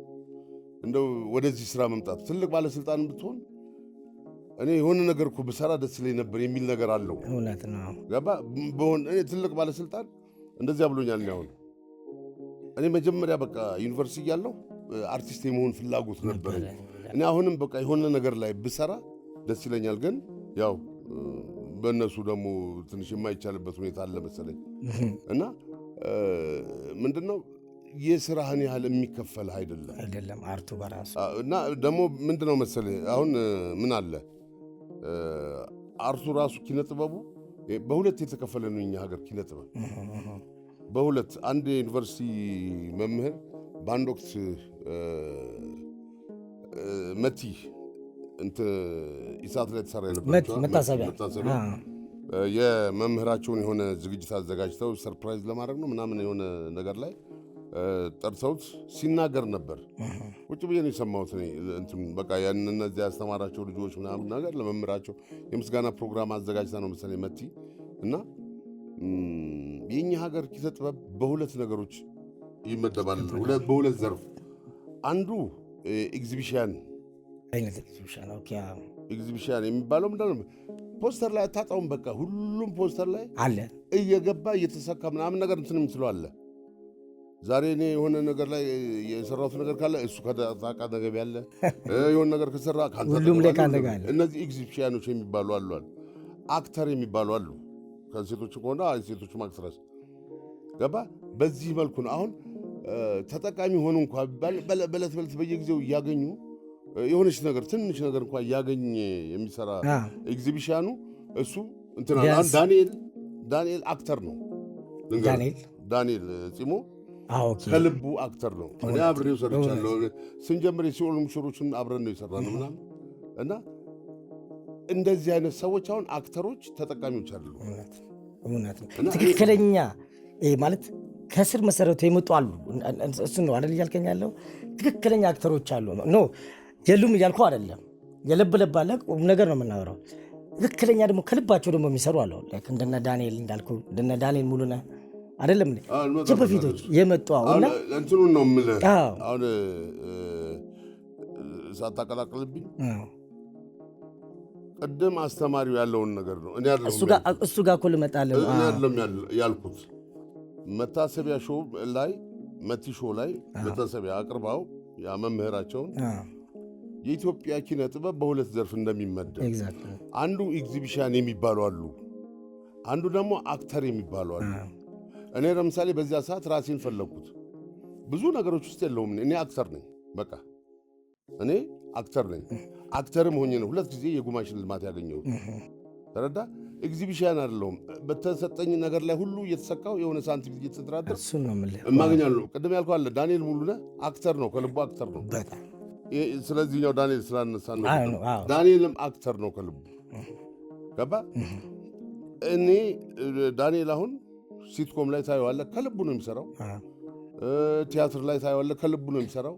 [SPEAKER 2] እንደው ወደዚህ ስራ መምጣት ትልቅ ባለስልጣን ብትሆን እኔ የሆነ ነገር እኮ ብሰራ ደስ ይለኝ ነበር የሚል ነገር አለው።
[SPEAKER 1] እውነት ነው
[SPEAKER 2] ገባ በሆን እኔ ትልቅ ባለስልጣን እንደዚያ ብሎኛል። እኔ መጀመሪያ በቃ ዩኒቨርሲቲ እያለሁ አርቲስት የመሆን ፍላጎት ነበር። እኔ አሁንም በቃ የሆነ ነገር ላይ ብሰራ ደስ ይለኛል። ግን ያው በእነሱ ደግሞ ትንሽ የማይቻልበት ሁኔታ አለ መሰለኝ እና ምንድነው የስራህን ያህል የሚከፈልህ አይደለም
[SPEAKER 1] አርቱ በራሱ
[SPEAKER 2] እና ደግሞ ምንድነው መሰለህ አሁን ምን አለ አርቱ ራሱ ኪነ ጥበቡ በሁለት የተከፈለ ነው። የኛ ሀገር ኪነ ጥበብ በሁለት አንድ የዩኒቨርሲቲ መምህር በአንድ ወቅት መቲ ኢሳት ላይ ተሰራ የነበረው መታሰቢያ የመምህራቸውን የሆነ ዝግጅት አዘጋጅተው ሰርፕራይዝ ለማድረግ ነው ምናምን የሆነ ነገር ላይ ጠርተውት ሲናገር ነበር። ቁጭ ብዬ ነው የሰማሁት። በቃ እነዚያ ያስተማራቸው ልጆች ምናምን ነገር ለመምህራቸው የምስጋና ፕሮግራም አዘጋጅታ ነው መሰለኝ መቲ እና የኛ ሀገር ኪነ ጥበብ በሁለት ነገሮች ይመደባል። በሁለት ዘርፍ አንዱ ኤግዚቢሽን የሚባለው ምንድን ነው? ፖስተር ላይ አታጣውም። በቃ ሁሉም ፖስተር ላይ
[SPEAKER 1] አለ
[SPEAKER 2] እየገባ እየተሰካ ምናምን ነገር እንትን የምትለው አለ። ዛሬ እኔ የሆነ ነገር ላይ የሰራሁት ነገር ካለ እሱ ከታቃ ነገብ ያለ የሆነ ነገር ከሰራ
[SPEAKER 1] ሁሉም ላይ ካለ ጋር
[SPEAKER 2] እነዚህ ኤግዚቢሽኖች የሚባሉ አሉ። አክተር የሚባሉ አሉ። ከሴቶች ከሆነ ሴቶች ማክሰራስ ገባ። በዚህ መልኩ ነው አሁን ተጠቃሚ ሆኑ እንኳን በለት በየጊዜው እያገኙ የሆነች ነገር ትንሽ ነገር እንኳን እያገኘ የሚሰራ ኤግዚቢሽኑ እሱ እንትና ዳንኤል አክተር ነው። ዳንኤል ፂሞ ከልቡ አክተር ነው። እኔ አብሬው ሰርቻለሁ። ስንጀምር የሲኦል ሙሽሮችን አብረን ነው የሰራነው ምናምን እና እንደዚህ አይነት ሰዎች አሁን አክተሮች ተጠቃሚዎች አሉ።
[SPEAKER 1] እውነት ነው። ትክክለኛ ማለት ከስር መሰረቱ የመጡ አሉ። እሱን ነው አይደል እያልከኝ ያለው? ትክክለኛ አክተሮች አሉ ነው የሉም እያልኩ አይደለም። የለብ አለ ነገር ነው የምናወራው። ትክክለኛ ደግሞ ከልባቸው ደግሞ የሚሰሩ አሉ። እንደነ ዳንኤል እንዳልኩ እንደነ ዳንኤል ሙሉነህ አይደለም እንዴ በፊቶች የመጡ አሁን
[SPEAKER 2] እንትኑን ነው የምልህ። አሁን ሳታቀላቅልብኝ ቅድም አስተማሪው ያለውን ነገር ነው እኔ አይደለም
[SPEAKER 1] እሱ ጋር እኮ ልመጣለሁ።
[SPEAKER 2] እኔ አይደለም ያልኩት መታሰቢያ ሾው ላይ መቲ ሾው ላይ መታሰቢያ አቅርባው ያ መምህራቸውን የኢትዮጵያ ኪነ ጥበብ በሁለት ዘርፍ እንደሚመደብ አንዱ ኤግዚቢሽን የሚባሉ አሉ፣ አንዱ ደግሞ አክተር የሚባሉ አሉ። እኔ ለምሳሌ በዚያ ሰዓት ራሴን ፈለግኩት። ብዙ ነገሮች ውስጥ የለውም። እኔ አክተር ነኝ። በቃ እኔ አክተር ነኝ። አክተርም ሆኜ ነው ሁለት ጊዜ የጉማ ሽልማት ያገኘሁት። ተረዳ። ኤግዚቢሽን አይደለሁም። በተሰጠኝ ነገር ላይ ሁሉ እየተሰካው የሆነ ሳንቲም እየተደራደር እማገኛለሁ። ቅድም ያልከው አለ ዳንኤል ሙሉነህ አክተር ነው፣ ከልቡ አክተር ነው። ስለዚህኛው ዳንኤል ስላነሳ ነው። ዳንኤልም አክተር ነው ከልቡ ገባ። እኔ ዳንኤል አሁን ሲትኮም ላይ ታየዋለህ፣ ከልቡ ነው የሚሰራው። ቲያትር ላይ ታየዋለህ፣ ከልቡ ነው የሚሰራው።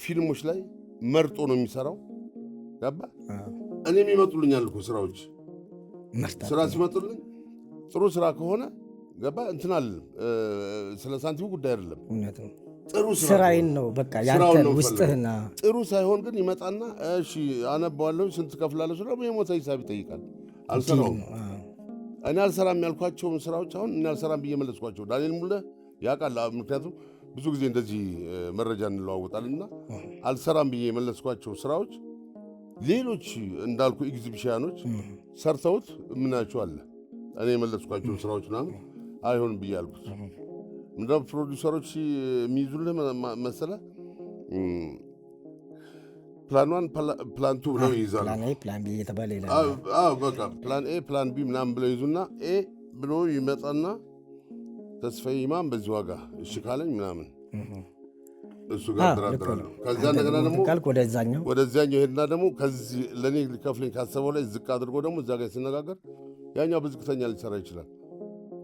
[SPEAKER 2] ፊልሞች ላይ መርጦ ነው የሚሰራው ገባ። እኔም ይመጡልኛል እኮ ስራዎች። ስራ ሲመጡልኝ ጥሩ ስራ ከሆነ ገባ እንትን አለ ስለ ሳንቲሙ ጉዳይ አይደለም።
[SPEAKER 1] ጥሩ ስራዬን ነው በቃ ያንተ ውስጥህና
[SPEAKER 2] ጥሩ ሳይሆን ግን ይመጣና እሺ አነባዋለሁ ስንት ከፍላለሁ ስለ የሞተ ሂሳብ ይጠይቃል። አልሰራውም እኔ አልሰራም ያልኳቸውን ስራዎች አሁን እኔ አልሰራም ብዬ መለስኳቸው። ዳንኤል ሙለ ያውቃል። ምክንያቱም ብዙ ጊዜ እንደዚህ መረጃ እንለዋወጣልና አልሰራም ብዬ የመለስኳቸው ስራዎች ሌሎች እንዳልኩ ኤግዚቢሽኖች ሰርተውት ምናቸው አለ እኔ የመለስኳቸው ስራዎች ምናምን አይሆንም ብዬ አልኩት። ምንድነው ፕሮዲውሰሮች የሚይዙልህ መሰለህ ፕላን 1 ፕላን 2 ብለው ይይዛሉ።
[SPEAKER 1] ፕላን ቢ እየተባለ ይላል።
[SPEAKER 2] በቃ ፕላን ኤ ፕላን ቢ ምናምን ብለው ይዙና ኤ ብሎ ይመጣና ተስፋዬ ይማም በዚህ ዋጋ እሺ ካለኝ ምናምን እሱ ጋር ድራድራለሁ። ከዛ እንደገና ደግሞ ወደዛኛው ሄድና ደግሞ ከዚህ ለእኔ ሊከፍለኝ ካሰበው ላይ ዝቅ አድርጎ ደግሞ እዛ ጋር ሲነጋገር ያኛው በዝቅተኛ ሊሰራ ይችላል።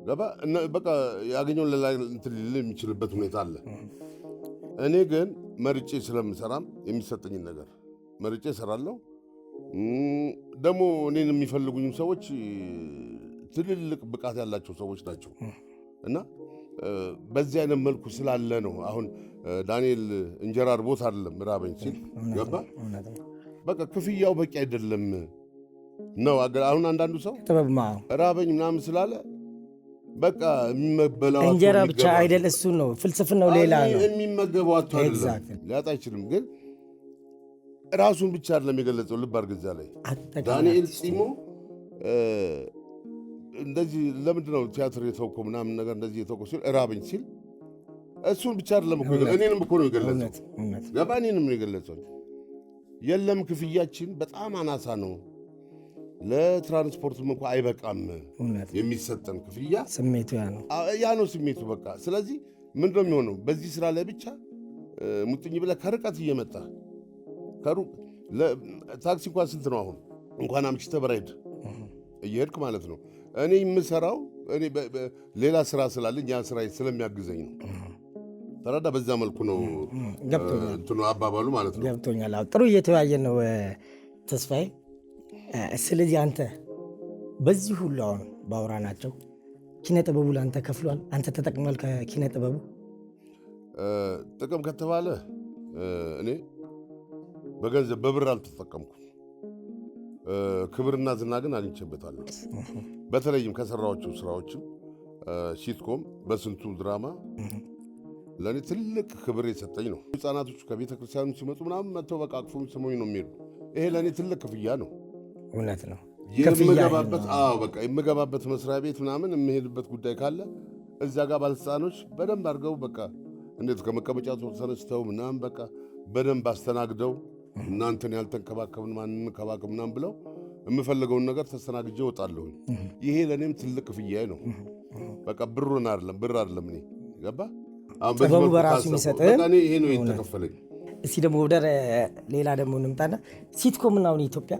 [SPEAKER 2] ገባ በቃ ያገኘውን ሌላ እንትን ሊል የሚችልበት ሁኔታ አለ። እኔ ግን መርጬ ስለምሰራም የሚሰጠኝን ነገር መርጬ እሰራለሁ። ደግሞ እኔን የሚፈልጉኝም ሰዎች ትልልቅ ብቃት ያላቸው ሰዎች ናቸው እና በዚህ አይነት መልኩ ስላለ ነው አሁን ዳንኤል እንጀራ አርቦት አይደለም ራበኝ ሲል ገባ በቃ ክፍያው በቂ አይደለም ነው። አሁን አንዳንዱ ሰው ራበኝ ምናምን ስላለ በቃ የሚመበላው
[SPEAKER 1] እንጀራ ብቻ አይደል እሱ ነው ፍልስፍናው ሌላ ነው።
[SPEAKER 2] የሚመገበው አቶ አይደለም ሊያጣ አይችልም። ግን ራሱን ብቻ አይደለም የገለጸው። ልብ አድርግ እዛ ላይ ዳንኤል ጺሞ እንደዚህ ለምንድን ነው ቲያትር የተውከው ምናምን ነገር እንደዚህ የተውከው ሲል ራበኝ ሲል እሱን ብቻ አይደለም እኮ እኔንም እኮ ነው የገለጸው። ገባ እኔንም ነው የገለጸው። የለም ክፍያችን በጣም አናሳ ነው፣ ለትራንስፖርትም እንኳ አይበቃም የሚሰጠን ክፍያ።
[SPEAKER 1] ስሜቱ
[SPEAKER 2] ያ ነው ስሜቱ በቃ። ስለዚህ ምንድነው የሚሆነው በዚህ ስራ ላይ ብቻ ሙጥኝ ብለህ ከርቀት እየመጣ ከሩቅ ታክሲ እንኳን ስንት ነው አሁን እንኳን አምሽተህ በራይድ እየሄድክ ማለት ነው። እኔ የምሰራው ሌላ ስራ ስላለኝ ያ ስራ ስለሚያግዘኝ ነው። ተረዳ። በዛ መልኩ ነው እንትኑ አባባሉ ማለት ነው።
[SPEAKER 1] ገብቶኛል። ጥሩ እየተወያየን ነው ተስፋዬ። ስለዚህ አንተ በዚህ ሁሉ አሁን ባውራ ናቸው ኪነ ጥበቡ ለአንተ ከፍሏል? አንተ ተጠቅሟል ከኪነ ጥበቡ?
[SPEAKER 2] ጥቅም ከተባለ እኔ በገንዘብ በብር አልተጠቀምኩም። ክብርና ዝና ግን አግኝቼበታለሁ። በተለይም ከሰራዎቹ ስራዎችም ሲትኮም በስንቱ ድራማ ለእኔ ትልቅ ክብር የሰጠኝ ነው። ህፃናቶቹ ከቤተ ክርስቲያኑ ሲመጡ ምናምን መጥተው በቃ አቅፎ ስሙኝ ነው የሚሄዱ። ይሄ ለእኔ ትልቅ ክፍያ ነው።
[SPEAKER 1] እውነት ነው።
[SPEAKER 2] የምገባበት መስሪያ ቤት ምናምን የምሄድበት ጉዳይ ካለ እዛ ጋር ባለስልጣኖች በደንብ አድርገው በቃ እንዴት ከመቀመጫ ተነስተው ምናምን በቃ በደንብ አስተናግደው እናንተን ያልተንከባከብን ማንን እንከባከብ ምናምን ብለው የምፈልገውን ነገር ተስተናግጄ እወጣለሁ። ይሄ ለእኔም ትልቅ ክፍያ ነው። በቃ ብር አይደለም እኔ ገባ
[SPEAKER 1] ጥበቡ በራሱ የሚሰጥህ
[SPEAKER 2] ይሄ ነው የተከፈለኝ።
[SPEAKER 1] እስቲ ደግሞ ወደ ሌላ ደግሞ እንምጣና ሲትኮም እና አሁን ኢትዮጵያ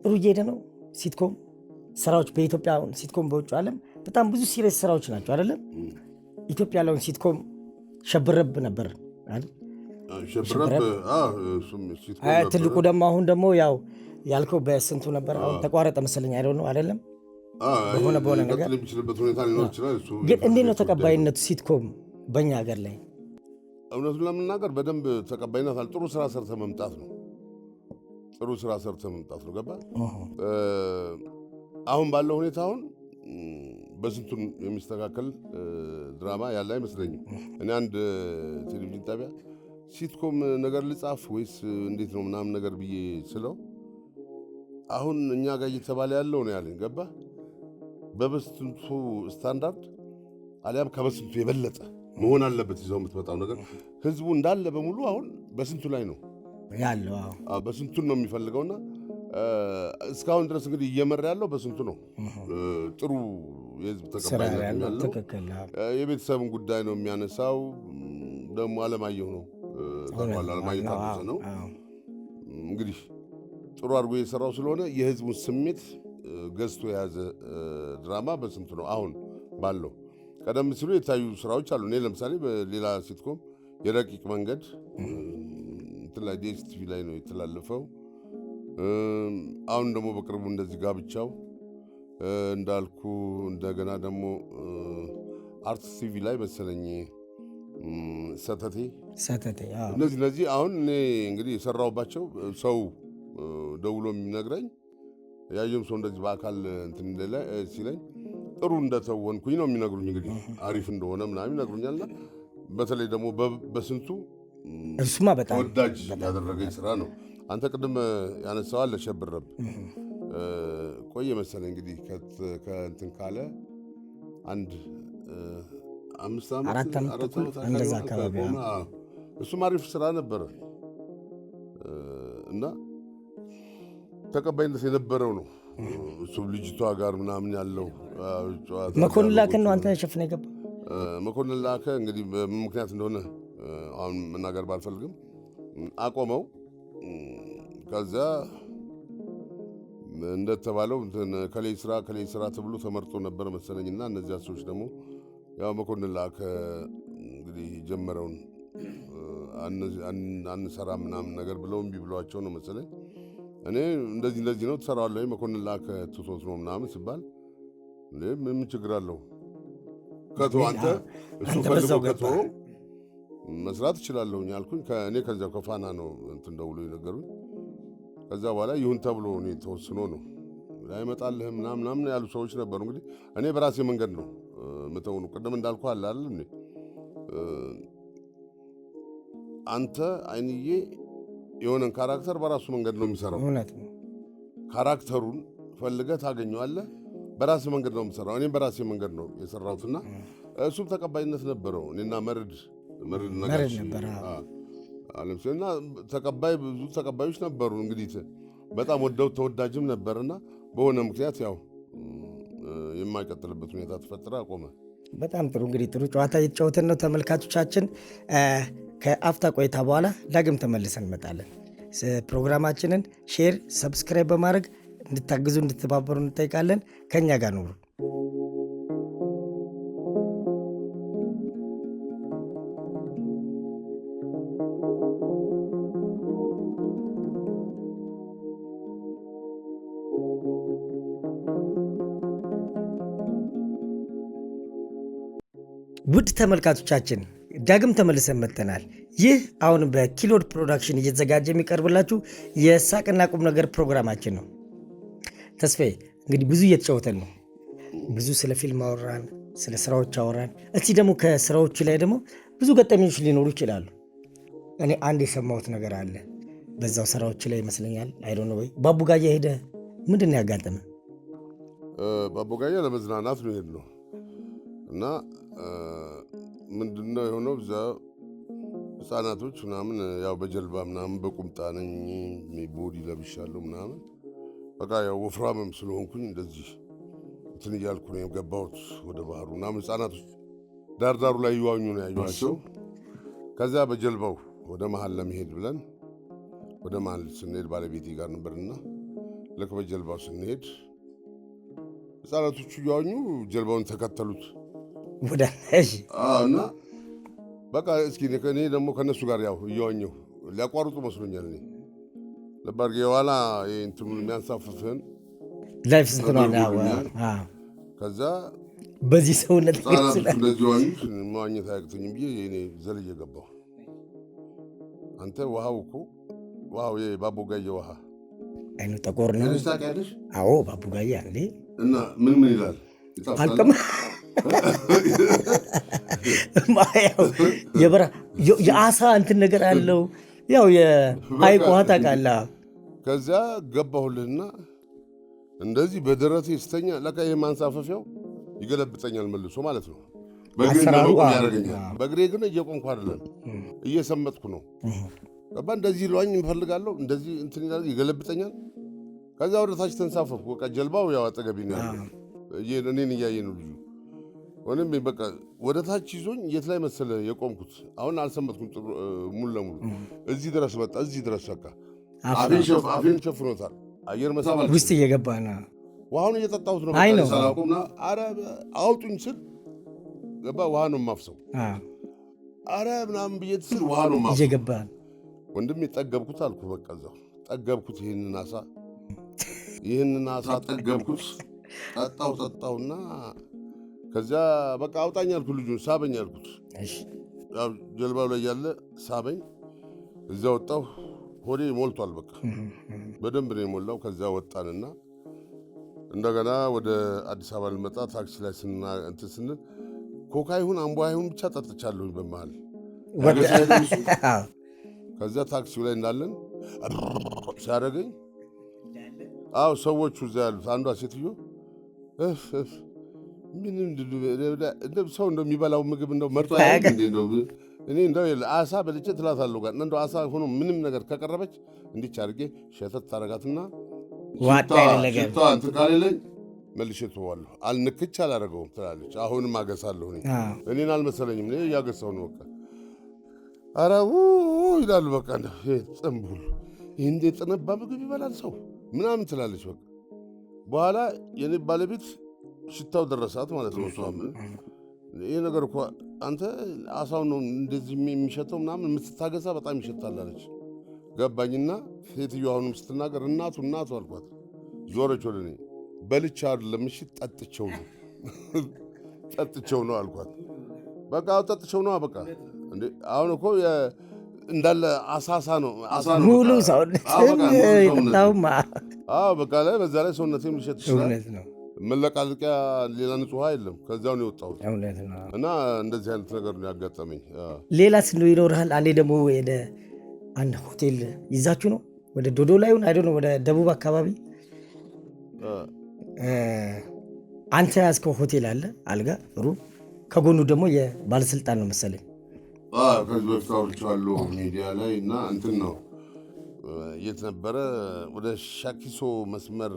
[SPEAKER 1] ጥሩ እየሄደ ነው። ሲትኮም ስራዎች በኢትዮጵያ አሁን ሲትኮም በውጭ ዓለም በጣም ብዙ ሲሪየስ ስራዎች ናቸው አይደለም። ኢትዮጵያ ያለውን ሲትኮም ሸብረብ ነበር አይደል? ትልቁ ደግሞ አሁን ደግሞ ያው ያልከው በስንቱ ነበር አሁን ተቋረጠ መሰለኝ ነው አይደለም። በሆነ ነገር ግን እንዴት ነው ተቀባይነቱ ሲትኮም በእኛ ሀገር ላይ?
[SPEAKER 2] እውነቱን ለመናገር በደንብ ተቀባይነት አለ። ጥሩ ስራ ሰርተ መምጣት ነው። ገባ አሁን ባለው ሁኔታ አሁን በስንቱን የሚስተካከል ድራማ ያለ አይመስለኝም። እኔ አንድ ቴሌቪዥን ጣቢያ ሲትኮም ነገር ልጻፍ ወይስ እንዴት ነው ምናምን ነገር ብዬ ስለው አሁን እኛ ጋር እየተባለ ያለው ነው ያለኝ። ገባ በበስንቱ ስታንዳርድ አሊያም ከበስንቱ የበለጠ መሆን አለበት ይዘው የምትመጣው ነገር። ህዝቡ እንዳለ በሙሉ አሁን በስንቱ ላይ ነው
[SPEAKER 1] ያለው።
[SPEAKER 2] በስንቱን ነው የሚፈልገውና እስካሁን ድረስ እንግዲህ እየመራ ያለው በስንቱ ነው። ጥሩ የህዝብ ተቀባይነት ያለው የቤተሰብን ጉዳይ ነው የሚያነሳው። ደግሞ አለማየሁ ነው አለማየሁ ታደሰ ነው እንግዲህ ጥሩ አድርጎ የሰራው ስለሆነ የህዝቡን ስሜት ገዝቶ የያዘ ድራማ በስንቱ ነው አሁን ባለው። ቀደም ሲሉ የታዩ ስራዎች አሉ። እኔ ለምሳሌ በሌላ ሲትኮም የረቂቅ መንገድ ላይ ዲኤስቲቪ ላይ ነው የተላለፈው። አሁን ደግሞ በቅርቡ እንደዚህ ጋብቻው እንዳልኩ እንደገና ደግሞ አርት ቲቪ ላይ መሰለኝ ሰተቴ እነዚህ አሁን እኔ እንግዲህ የሰራሁባቸው ሰው ደውሎ የሚነግረኝ ያየም ሰው እንደዚህ በአካል እንትን ሲለኝ ጥሩ እንደተወንኩኝ ነው የሚነግሩኝ። እንግዲህ አሪፍ እንደሆነ ምናምን ይነግሩኛልና በተለይ ደግሞ በስንቱ
[SPEAKER 1] እሱማ በጣም
[SPEAKER 2] ተወዳጅ ያደረገኝ ስራ ነው። አንተ ቅድም ያነሳዋል ለሸብረብ ቆየ መሰለኝ እንግዲህ ከእንትን ካለ አንድ 5 ዓመት 4 ዓመት
[SPEAKER 1] እንደዛ አካባቢ
[SPEAKER 2] እሱም አሪፍ ስራ ነበረ እና ተቀባይነት የነበረው ነው። እሱ ልጅቷ ጋር ምናምን ያለው ጨዋታ
[SPEAKER 1] መኮንን ላከን ነው አንተ ሸፍነ የገባ
[SPEAKER 2] መኮንን ላከ እንግዲህ ምክንያት እንደሆነ አሁን መናገር ባልፈልግም አቆመው። ከዛ እንደተባለው ከሌ ስራ ተብሎ ተመርጦ ነበር መሰለኝና እነዚያ ሰዎች ደግሞ ያው መኮንን ላከ እንግዲህ ጀመረውን አንሰራ ምናምን ነገር ብለው እምቢ ብሏቸው ነው መሰለኝ። እኔ እንደዚህ ነው ትሰራዋለህ መኮንን ላከ ትቶት ነው ምናምን ሲባል ምን ችግር አለው ከቶ አንተ እሱ ፈልጎ ከቶ መስራት እችላለሁኝ አልኩኝ። እኔ ከዚያው ከፋና ነው እንትን ደውሎ የነገሩኝ። ከዛ በኋላ ይሁን ተብሎ እኔ ተወስኖ ነው ላይመጣልህ ምናምን ያሉ ሰዎች ነበሩ። እንግዲህ እኔ በራሴ መንገድ ነው ምተው ነው። ቅድም እንዳልኩ አለ አይደል አንተ አይንዬ የሆነን ካራክተር በራሱ መንገድ ነው የሚሰራው። ካራክተሩን ፈልገህ ታገኘዋለህ። በራሴ መንገድ ነው የምሰራው። እኔም በራሴ መንገድ ነው የሰራሁትና እሱም ተቀባይነት ነበረው። እኔና መርድ ነጋሽ አለምሰና ብዙ ተቀባዮች ነበሩ። እንግዲህ በጣም ወደው ተወዳጅም ነበርና በሆነ ምክንያት ያው የማይቀጥልበት ሁኔታ ተፈጠረ፣ አቆመ።
[SPEAKER 1] በጣም ጥሩ። እንግዲህ ጥሩ ጨዋታ እየተጫወትን ነው ተመልካቾቻችን። ከአፍታ ቆይታ በኋላ ዳግም ተመልሰን እንመጣለን። ፕሮግራማችንን ሼር፣ ሰብስክራይብ በማድረግ እንድታግዙ እንድትባበሩ እንጠይቃለን። ከእኛ ጋር ኑሩ። ውድ ተመልካቾቻችን ዳግም ተመልሰን መጥተናል። ይህ አሁን በኪሎድ ፕሮዳክሽን እየተዘጋጀ የሚቀርብላችሁ የሳቅና ቁም ነገር ፕሮግራማችን ነው። ተስፋዬ እንግዲህ ብዙ እየተጫወተን ነው። ብዙ ስለ ፊልም አወራን፣ ስለ ስራዎች አወራን። እስቲ ደግሞ ከስራዎቹ ላይ ደግሞ ብዙ ገጠመኞች ሊኖሩ ይችላሉ። እኔ አንድ የሰማሁት ነገር አለ በዛው ስራዎች ላይ ይመስለኛል። አይዶነ ወይ ባቡጋያ ሄደ ምንድን ነው ያጋጠመ?
[SPEAKER 2] ባቡጋያ ለመዝናናት ነው ሄድ ነው እና ምንድነው የሆነው እዛ ህፃናቶች ምናምን ያው በጀልባ ምናምን በቁምጣ ነኝ ቦዲ ለብሻለሁ ምናምን በቃ ያው ወፍራምም ስለሆንኩኝ እንደዚህ እንትን እያልኩ ነው የገባሁት ወደ ባህሩ ምናምን። ህፃናቶች ዳርዳሩ ላይ ይዋኙ ነው ያዩዋቸው። ከዛ በጀልባው ወደ መሀል ለመሄድ ብለን ወደ መሀል ስንሄድ ባለቤቴ ጋር ነበርና ልክ በጀልባው ስንሄድ ህፃናቶቹ እየዋኙ ጀልባውን ተከተሉት እና በቃ እስኪ እኔ ደግሞ ከነሱ ጋር ያው እየዋኘሁ ሊያቋርጡ መስሎኛል። እኔ ለባር የኋላ እንትኑን የሚያንሳፍፍህን
[SPEAKER 1] ላይፍ ስትሆን
[SPEAKER 2] ከዛ
[SPEAKER 1] በዚህ ሰውነት
[SPEAKER 2] እንደዚህ ዋኙት መዋኘት አያቅተኝም ብዬ እኔ ዘልዬ ገባሁ። አንተ ውሃው የባቡጋያ ውሃ
[SPEAKER 1] አይኑ ጠቆር ነው። አዎ ባቡጋያ እንዴ!
[SPEAKER 2] እና ምን ይላል
[SPEAKER 1] አልቀም የአሳ እንትን ነገር አለው። ያው የሀይቅ ውሃ ታውቃለህ።
[SPEAKER 2] ከዚያ ገባሁልህና እንደዚህ በደረቴ ስተኛ ለካ ይህ ማንሳፈፊያው ይገለብጠኛል መልሶ ማለት ነው። በእግሬ ያደርገኛል። በእግሬ ግን እየቆምኩ አይደለም እየሰመጥኩ ነው። ገባ እንደዚህ ለዋኝ እንፈልጋለሁ እንደዚህ እንትን ይላል ይገለብጠኛል። ከዚያ ወደ ታች ተንሳፈፍኩ። በቃ ጀልባው ያው አጠገቤ ነው ያለው። እኔን እያየ ነው ልጁ። ሆነም በቃ ወደ ታች ይዞኝ የት ላይ መሰለ የቆምኩት። አሁን አልሰመጥኩም ሙሉ ለሙሉ እዚህ ድረስ መጣ። እዚህ ድረስ በቃ አፌን ሸፍኖታል። አየር መሳብ
[SPEAKER 1] ውስጥ እየገባ ነው።
[SPEAKER 2] ውሃውን እየጠጣሁት ነው። ሰላቁምና አረ አውጡኝ ስል ገባ ውሃ ነው የማፍሰው። አረ ምናምን ብዬ ስል ውሃ ነው የማፍሰው
[SPEAKER 1] እየገባ
[SPEAKER 2] ወንድሜ ጠገብኩት አልኩ። በቃ እዛው ጠገብኩት። ይህንን አሳ ጠገብኩት። ጠጣውና ከዚያ በቃ አውጣኝ አልኩት። ልጁን ሳበኝ አልኩት። ጀልባው ላይ ያለ ሳበኝ። እዚያ ወጣሁ። ሆዴ ሞልቷል። በቃ በደንብ ነው የሞላው። ከዚያ ወጣንና እንደገና ወደ አዲስ አበባ ልመጣ ታክሲ ላይ እንትን ስንል ኮካ ይሁን አምቧ ይሁን ብቻ ጠጥቻለሁኝ በመሃል። ከዚያ ታክሲው ላይ እንዳለን ሲያደርገኝ ሰዎቹ እዚያ ያሉት አንዷ ሴትዮ ምንም ሰው እንደሚበላው ምግብ እንደው መርጦ እኔ እንደው አሳ በልቼ ትላታለሁ ጋር እንደው አሳ ሆኖ ምንም ነገር ከቀረበች እንዲች አድርጌ ሸተት ታረጋትና ሽታ እንትን ካሌለኝ መልሼ ትዋለሁ። አልንክች አላደረገውም ትላለች። አሁንም አገሳለሁ። እኔን አልመሰለኝም። እኔ እያገሳሁ ነው። በቃ ኧረ ይላሉ። በቃ ጥንቡል ይህ እንደ ጥነባ ምግብ ይበላል ሰው ምናምን ትላለች። በቃ በኋላ የኔ ባለቤት ሽታው ደረሳት ማለት ነው። እሷም ይህ ነገር እኮ አንተ አሳው ነው እንደዚህ የሚሸተው ምናምን የምትታገሳ በጣም ይሸታል አለች። ገባኝና ሴትዮ አሁንም ስትናገር እናቱ አልኳት። ዞረች ወደ እኔ። በልቻ አይደለም እሺ ጠጥቼው ነው አልኳት። በቃ ጠጥቼው ነው በቃ እንዴ አሁን እኮ እንዳለ አሳ ነው
[SPEAKER 1] ሙሉ ሰውነትም
[SPEAKER 2] በቃ ላይ በዛ ላይ ሰውነቴም ሊሸት ይችላል። መለቃለቂያ ሌላ ንጹህ የለም። ከዚያው ነው የወጣሁት እና እንደዚህ አይነት ነገር ነው ያጋጠመኝ።
[SPEAKER 1] ሌላ ስንዱ ይኖርሃል። አንዴ ደግሞ ወደ አንድ ሆቴል ይዛችሁ ነው ወደ ዶዶላ ይሁን አይዶ ነው ወደ ደቡብ አካባቢ አንተ ያዝከው ሆቴል አለ አልጋ ሩም፣ ከጎኑ ደግሞ የባለስልጣን ነው መሰለኝ።
[SPEAKER 2] ከዚህ በፊት አውርቼዋለሁ ሚዲያ ላይ እና እንትን ነው የት ነበረ ወደ ሻኪሶ መስመር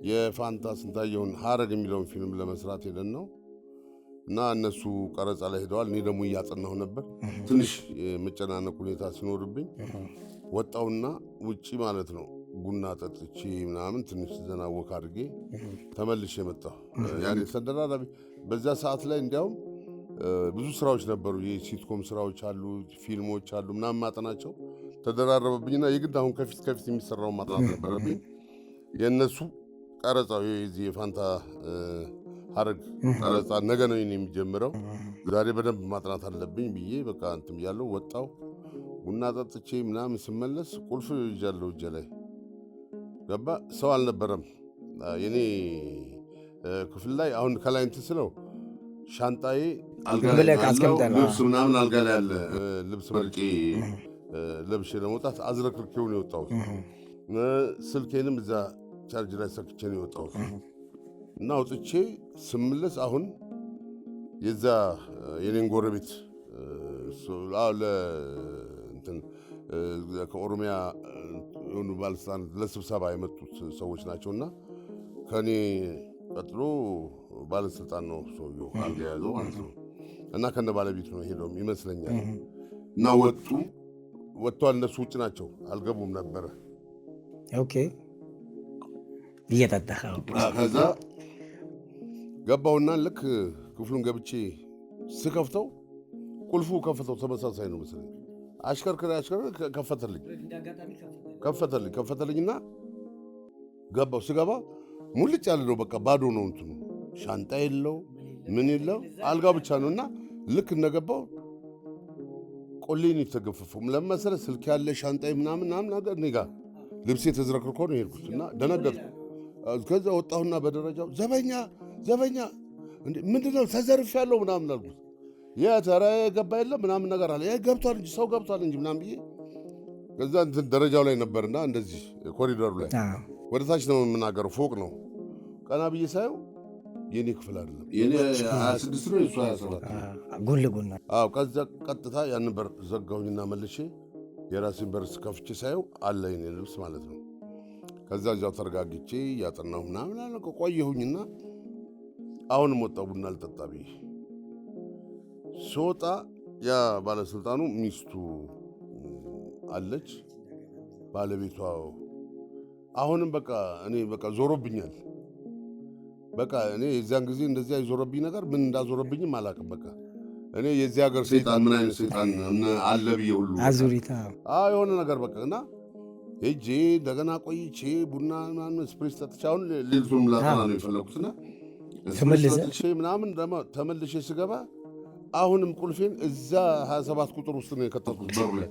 [SPEAKER 2] የፋንታ ስንታየውን ሀረግ የሚለውን ፊልም ለመስራት ሄደን ነው እና እነሱ ቀረጻ ላይ ሄደዋል። እኔ ደግሞ እያጠናሁ ነበር። ትንሽ የመጨናነቅ ሁኔታ ሲኖርብኝ ወጣውና ውጪ ማለት ነው ቡና ጠጥቼ ምናምን ትንሽ ዘናወክ አድርጌ ተመልሼ መጣሁ። ያኔ ተደራራቢ በዛ ሰዓት ላይ እንዲያውም ብዙ ስራዎች ነበሩ። የሲትኮም ስራዎች አሉ፣ ፊልሞች አሉ ምናምን ማጠናቸው ተደራረበብኝና የግድ አሁን ከፊት የሚሰራው ማጥናት ነበረብኝ። የእነሱ ቀረጻው የዚህ የፋንታ ሀረግ ቀረጻ ነገ ነው የሚጀምረው። ዛሬ በደንብ ማጥናት አለብኝ ብዬ በቃ እንትን ብያለሁ። ወጣሁ ቡና ጠጥቼ ምናምን ስመለስ ቁልፍ ይዣለሁ እጄ ላይ ገባ። ሰው አልነበረም የኔ ክፍል ላይ። አሁን ከላይ እንትን ስለው ሻንጣዬ ልብስ ምናምን አልጋ ላይ አለ። ልብስ መርጬ ለብሼ ለመውጣት አዝረክርኬው ነው የወጣሁት። ስልኬንም እዛ ቻርጅ ላይ ሰክቼ ነው የወጣሁት እና ወጥቼ ስመለስ አሁን የዛ የኔን ጎረቤት ከኦሮሚያ የሆኑ ባለስልጣን ለስብሰባ የመጡት ሰዎች ናቸውና ከኔ ቀጥሎ ባለስልጣን ነው ሰውየው አልጋ ያዘው ማለት ነው። እና ከነ ባለቤት ነው ሄደው ይመስለኛል። እና ወጥቷል። እነሱ ውጭ ናቸው፣ አልገቡም ነበረ።
[SPEAKER 1] ኦኬ እየጠጣህ
[SPEAKER 2] ከዛ ገባሁና ልክ ክፍሉን ገብቼ ስከፍተው ቁልፉ ከፈተው ተመሳሳይ ነው መሰለኝ። አሽከርክሬ ከፈተልኝና ገባሁ። ስገባ ሙልጭ ያለ ነው በቃ ባዶ ነው እንትኑ፣ ሻንጣ የለው ምን የለው አልጋው ብቻ ነው። እና ልክ እንደገባው ቆሌን የተገፈፈው ለመሰለ ስልክ ያለ ሻንጣ ምናምን ነገር እኔ ጋር ልብሴ ተዝረክርኮ ነው የሄድኩት እና ደነገጥኩ። ከዛ ወጣሁና በደረጃው ዘበኛ ምንድነው ተዘርፍ ያለው ምናምን አልኩት። የተረ ገባ የለም ምናምን ነገር አለ። ገብቷል እንጂ ሰው ገብቷል እንጂ ምናምን ብዬ ከዛ እንትን ደረጃው ላይ ነበርና እንደዚህ ኮሪደሩ ላይ ወደ ታች ነው የምናገረው፣ ፎቅ ነው። ቀና ብዬ ሳየው የኔ ክፍል አይደለም። የኔ 26 ነው፣ እሱ 27
[SPEAKER 1] ጎን ለጎን።
[SPEAKER 2] አዎ ከዛ ቀጥታ ያን በር ዘጋሁኝና መልሼ የራሴን በር ከፍቼ ሳየው አለ የኔ ልብስ ማለት ነው። ከዛ እዛው ተረጋግቼ ያጠናሁ ምናምን አለ ቆየሁኝና አሁንም ወጣሁ ቡና ልጠጣ ብዬ ስወጣ ያ ባለስልጣኑ ሚስቱ አለች፣ ባለቤቷ አሁንም በቃ እኔ በቃ ዞሮብኛል። በቃ እኔ የዚያን ጊዜ እንደዚያ የዞረብኝ ነገር ምን እንዳዞረብኝም አላውቅም። በቃ እኔ የዚህ ሀገር ሰይጣን ምን አይነት ሰይጣን አለ ብዬ ሁሉ
[SPEAKER 1] አዙሪታ
[SPEAKER 2] የሆነ ነገር በቃ እና ሄጄ እንደገና ቆይቼ ቡና ምናምን ስፕሬስ ጠጥቼ አሁን ሌሊቱን ላጠና ነው የፈለኩትና ስፕሬስ ምናምን ተመልሼ ስገባ አሁንም ቁልፌን እዛ 27 ቁጥር ውስጥ ነው የከተትኩት። በሩ ላይ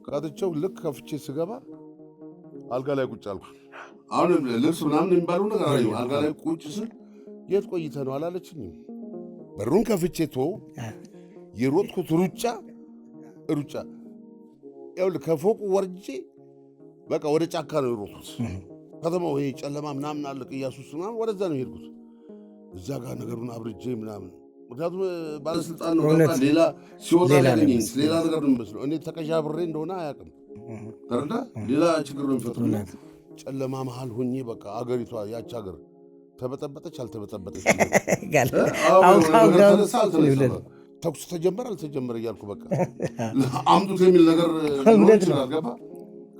[SPEAKER 2] ቀጥቼው ልክ ከፍቼ ስገባ አልጋ ላይ ቁጭ አልኩ። አሁን ልብስ ምናምን የሚባለው ነገር አላየሁም። አልጋ ላይ ቁጭ ስል የት ቆይተህ ነው አላለችኝም። በሩን ከፍቼ የሮጥኩት ሩጫ ይኸውልህ ከፎቁ ወርጄ በቃ ወደ ጫካ ነው የሮጥኩት። ከተማው ይሄ ጨለማ ምናምን አለ ቅያሱስ ምናምን ወደዛ ነው የሄድኩት። እዛ ጋር ነገሩን አብርጄ ምናምን ምክንያቱም ባለስልጣን ነው ሌላ ሲወጣ ያገኘኝ ሌላ ነገር ነው የሚመስለው። እኔ ተቀዣብሬ እንደሆነ አያውቅም። ተረዳ ሌላ ችግር ነው የሚፈጥሩት። ጨለማ መሀል ሆኜ በቃ አገሪቷ ያች ሀገር ተበጠበጠች አልተበጠበጠች፣ ተኩስ ተጀመረ አልተጀመረ እያልኩ በቃ አምጡት የሚል ነገር ይችላል ገባ።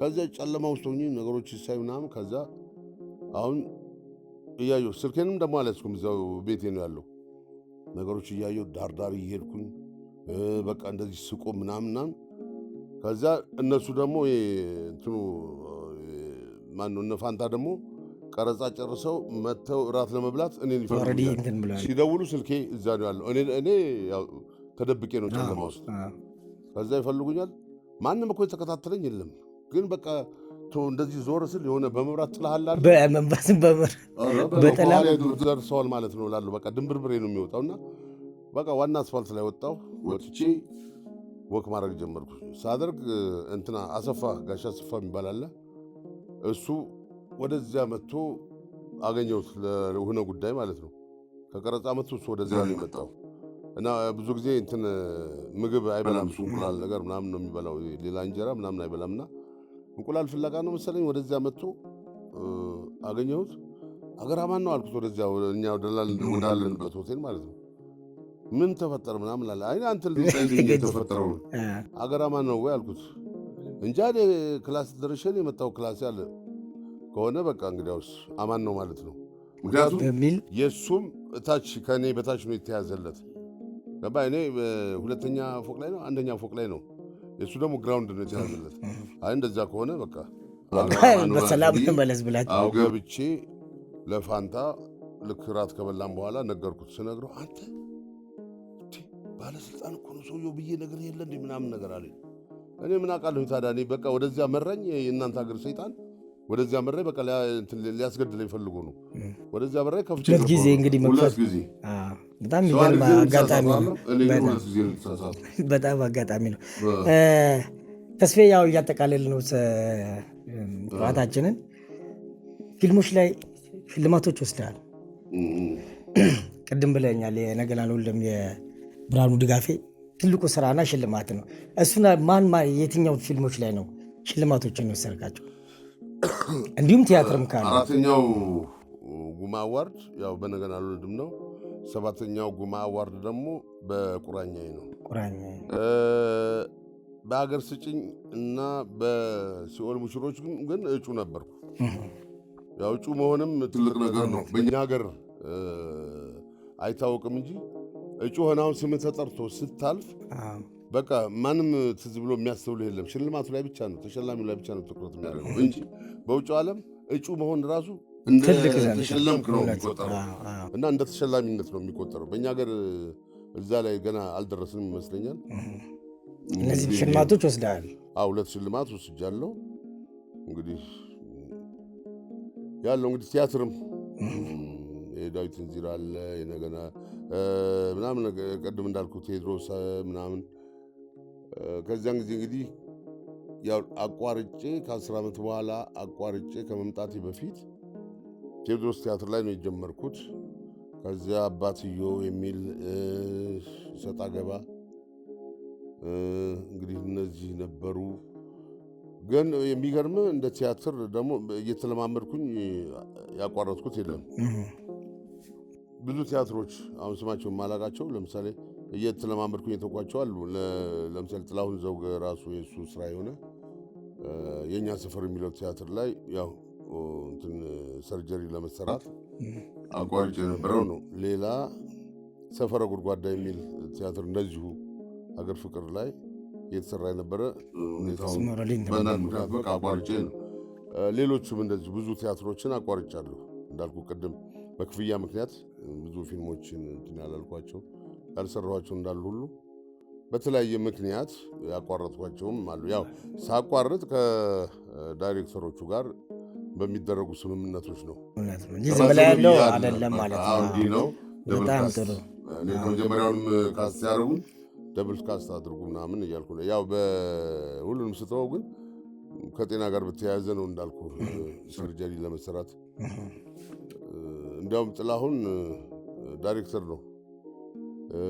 [SPEAKER 2] ከዚያ ጨለማ ውስጥ ሆኜ ነገሮች ሳይ ምናምን ከዛ አሁን እያየሁ ስልኬንም ደግሞ አልያዝኩም እዚያው ቤቴ ነው ያለው። ነገሮች እያየሁ ዳርዳር እየሄድኩኝ በቃ እንደዚህ ስቆ ምናምን ከዛ እነሱ ደግሞ እንትኑ ማነው እነ ፋንታ ደግሞ ቀረጻ ጨርሰው መጥተው እራት ለመብላት እኔን ይፈልጉኛል። ሲደውሉ ስልኬ እዛ ነው ያለው። እኔ ያው ተደብቄ ነው ጨለማ ውስጥ። ከዛ ይፈልጉኛል። ማንም እኮ የተከታተለኝ የለም። ግን በቃ እንደዚህ ዞር ስል የሆነ በመብራት ጥላሃል ደርሰዋል ማለት ነው እላለሁ። በቃ ድንብርብሬ ነው የሚወጣውና በቃ ዋና አስፋልት ላይ ወጥቼ ወክ ማድረግ ጀመርኩ። ሳደርግ እንትና አሰፋ ጋሻ አሰፋ የሚባል አለ። እሱ ወደዚያ መጥቶ አገኘሁት ለሆነ ጉዳይ ማለት ነው። ከቀረጻ መጥቶ እሱ ወደዚያ ነው የመጣው እና ብዙ ጊዜ እንትን ምግብ አይበላም እሱ እንቁላል ነገር ምናምን ነው የሚበላው። ሌላ እንጀራ ምናምን አይበላምና እንቁላል ፍለጋ ነው መሰለኝ ወደዚያ መጥቶ አገኘሁት። አገራማን ነው አልኩት። ወደዚያ እኛ ወዳለንበት ሆቴል ማለት ነው። ምን ተፈጠረ ምናምን አለ። አይ አንተ ልትጠይቀኝ የተፈጠረው አገራማን ነው ወይ አልኩት። እንጃ ክላስ ደርሼ ነው የመጣው ክላስ ያለ ከሆነ በቃ እንግዲያውስ አማን ነው ማለት ነው። ምክንያቱም የእሱም እታች ከእኔ በታች ነው የተያዘለት ገባ። እኔ ሁለተኛ ፎቅ ላይ ነው አንደኛ ፎቅ ላይ ነው፣ የእሱ ደግሞ ግራውንድ ነው የተያዘለት። አይ እንደዛ ከሆነ በቃ
[SPEAKER 1] በሰላም መለስ ብላችሁ
[SPEAKER 2] አው ገብቼ ለፋንታ ልክ ራት ከበላም በኋላ ነገርኩት። ስነግረው አንተ ባለስልጣን እኮ ነው ሰውየው ብዬ ነገር የለ እንደ ምናምን ነገር አለኝ። እኔ ምን አውቃለሁ ታዲያ። እኔ በቃ ወደዚያ መራኝ የእናንተ ሀገር ሰይጣን ወደዚያ መራኝ። በቃ ሊያስገድለኝ ፈልጎ ነው ወደዚያ መራኝ። ከፍቼ
[SPEAKER 1] ጊዜ እንግዲህ መክፈት በጣም የሚገርም አጋጣሚ ነው። በጣም አጋጣሚ ነው። ተስፋዬ ያው እያጠቃለል ነው ጨዋታችንን። ፊልሞች ላይ ሽልማቶች ወስደሃል። ቅድም ብለኛል የነገና ለወልደም የብርሃኑ ድጋፌ ትልቁ ስራና ሽልማት ነው። እሱና የትኛው ፊልሞች ላይ ነው ሽልማቶችን ወሰድካቸው? እንዲሁም ቲያትርም ካለ
[SPEAKER 2] 4ኛው ጉማ አዋርድ ያው በነገና ለወልድም ነው። 7ኛው ጉማ አዋርድ ደግሞ በቁራኛዬ ነው። በሀገር ስጭኝ እና በሲኦል ሙሽሮች ግን እጩ ነበርኩ። ያው እጩ መሆንም ትልቅ ነገር ነው። በእኛ ሀገር አይታወቅም እንጂ እጩ ሆናውን ስምህ ተጠርቶ ስታልፍ በቃ ማንም ትዝ ብሎ የሚያስተውል የለም። ሽልማቱ ላይ ብቻ ነው ተሸላሚው ላይ ብቻ ነው ትኩረት የሚያደርገው እንጂ በውጭ ዓለም እጩ መሆን ራሱ እንደ ተሸላምክ ነው የሚቆጠረው እና እንደ ተሸላሚነት ነው የሚቆጠረው። በእኛ ሀገር እዛ ላይ ገና አልደረስንም ይመስለኛል።
[SPEAKER 1] እነዚህ ሽልማቶች ወስደሃል?
[SPEAKER 2] 2 ሽልማት ወስጃለሁ። እንግዲህ ያለው እንግዲህ ቲያትርም የዳዊት እንዚራ አለ የነገና ምናምን ቀደም እንዳልኩ ቴዎድሮስ ምናምን። ከዚያን ጊዜ እንግዲህ ያው አቋርጬ ከ10 ዓመት በኋላ አቋርጬ ከመምጣቴ በፊት ቴዎድሮስ ቲያትር ላይ ነው የጀመርኩት። ከዚያ አባትዮ የሚል ሰጣ ገባ እንግዲህ እነዚህ ነበሩ። ግን የሚገርም እንደ ቲያትር ደግሞ እየተለማመድኩኝ ያቋረጥኩት የለም። ብዙ ቲያትሮች አሁን ስማቸው የማላውቃቸው ለምሳሌ እየተለማመድኩኝ የተኳቸው አሉ። ለምሳሌ ጥላሁን ዘውገ ራሱ የእሱ ስራ የሆነ የእኛ ሰፈር የሚለው ቲያትር ላይ ያው እንትን ሰርጀሪ ለመሰራት አቋርጬ የነበረው ነው። ሌላ ሰፈረ ጉድጓዳ የሚል ቲያትር እንደዚሁ ሀገር ፍቅር ላይ የተሰራ የነበረ ሁኔታውን በአንዳንድ ምክንያት በቃ አቋርጬ ነው። ሌሎችም እንደዚህ ብዙ ቲያትሮችን አቋርጫለሁ። እንዳልኩ ቅድም በክፍያ ምክንያት ብዙ ፊልሞችን እንትን ያላልኳቸው ያልሰራኋቸው እንዳሉ ሁሉ በተለያየ ምክንያት ያቋረጥኳቸውም አሉ። ያው ሳቋርጥ ከዳይሬክተሮቹ ጋር በሚደረጉ ስምምነቶች ነው።
[SPEAKER 1] ዝም ብላ ያለው አይደለም ማለት ነው።
[SPEAKER 2] እንዲህ ነው።
[SPEAKER 1] በጣም ጥሩ።
[SPEAKER 2] ከመጀመሪያውም ካስት ያደረጉን ደብል ካስት አድርጉ ምናምን እያልኩ ነው። ያው በሁሉንም ስተወው ግን ከጤና ጋር በተያያዘ ነው እንዳልኩ ሰርጀሪ ለመሰራት እንዲያውም ጥላሁን ዳይሬክተር ነው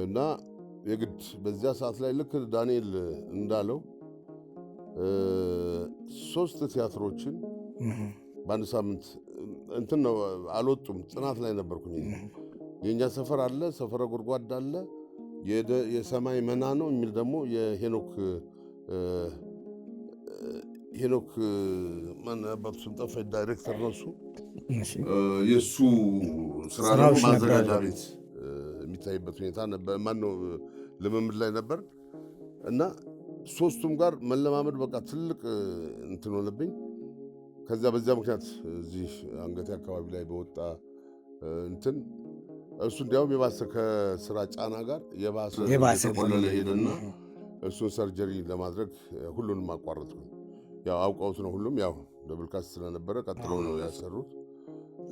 [SPEAKER 2] እና የግድ በዚያ ሰዓት ላይ ልክ ዳንኤል እንዳለው 3 ቲያትሮችን በአንድ ሳምንት እንትን ነው አልወጡም። ጥናት ላይ ነበርኩኝ። የእኛ ሰፈር አለ፣ ሰፈረ ጉድጓድ አለ፣ የሰማይ መና ነው የሚል ደግሞ ሄኖክ ማን አባቱ ስም ጠፋኝ፣ ዳይሬክተር ነው እሱ። የእሱ ስራ ደግሞ ማዘጋጃ ቤት የሚታይበት ሁኔታ ነበር። ማነው ልምምድ ላይ ነበር እና 3ቱም ጋር መለማመድ በቃ ትልቅ እንትን ሆነብኝ። ከዚያ በዚያ ምክንያት እዚህ አንገቴ አካባቢ ላይ በወጣ እንትን እሱ እንዲያውም የባሰ ከስራ ጫና ጋር የባሰ ቆለለ ሄደና እሱን ሰርጀሪ ለማድረግ ሁሉንም አቋረጥኩ። ያው አውቀውት ነው ሁሉም ያው ደብል ካስት ስለነበረ ቀጥሎ ነው ያሰሩት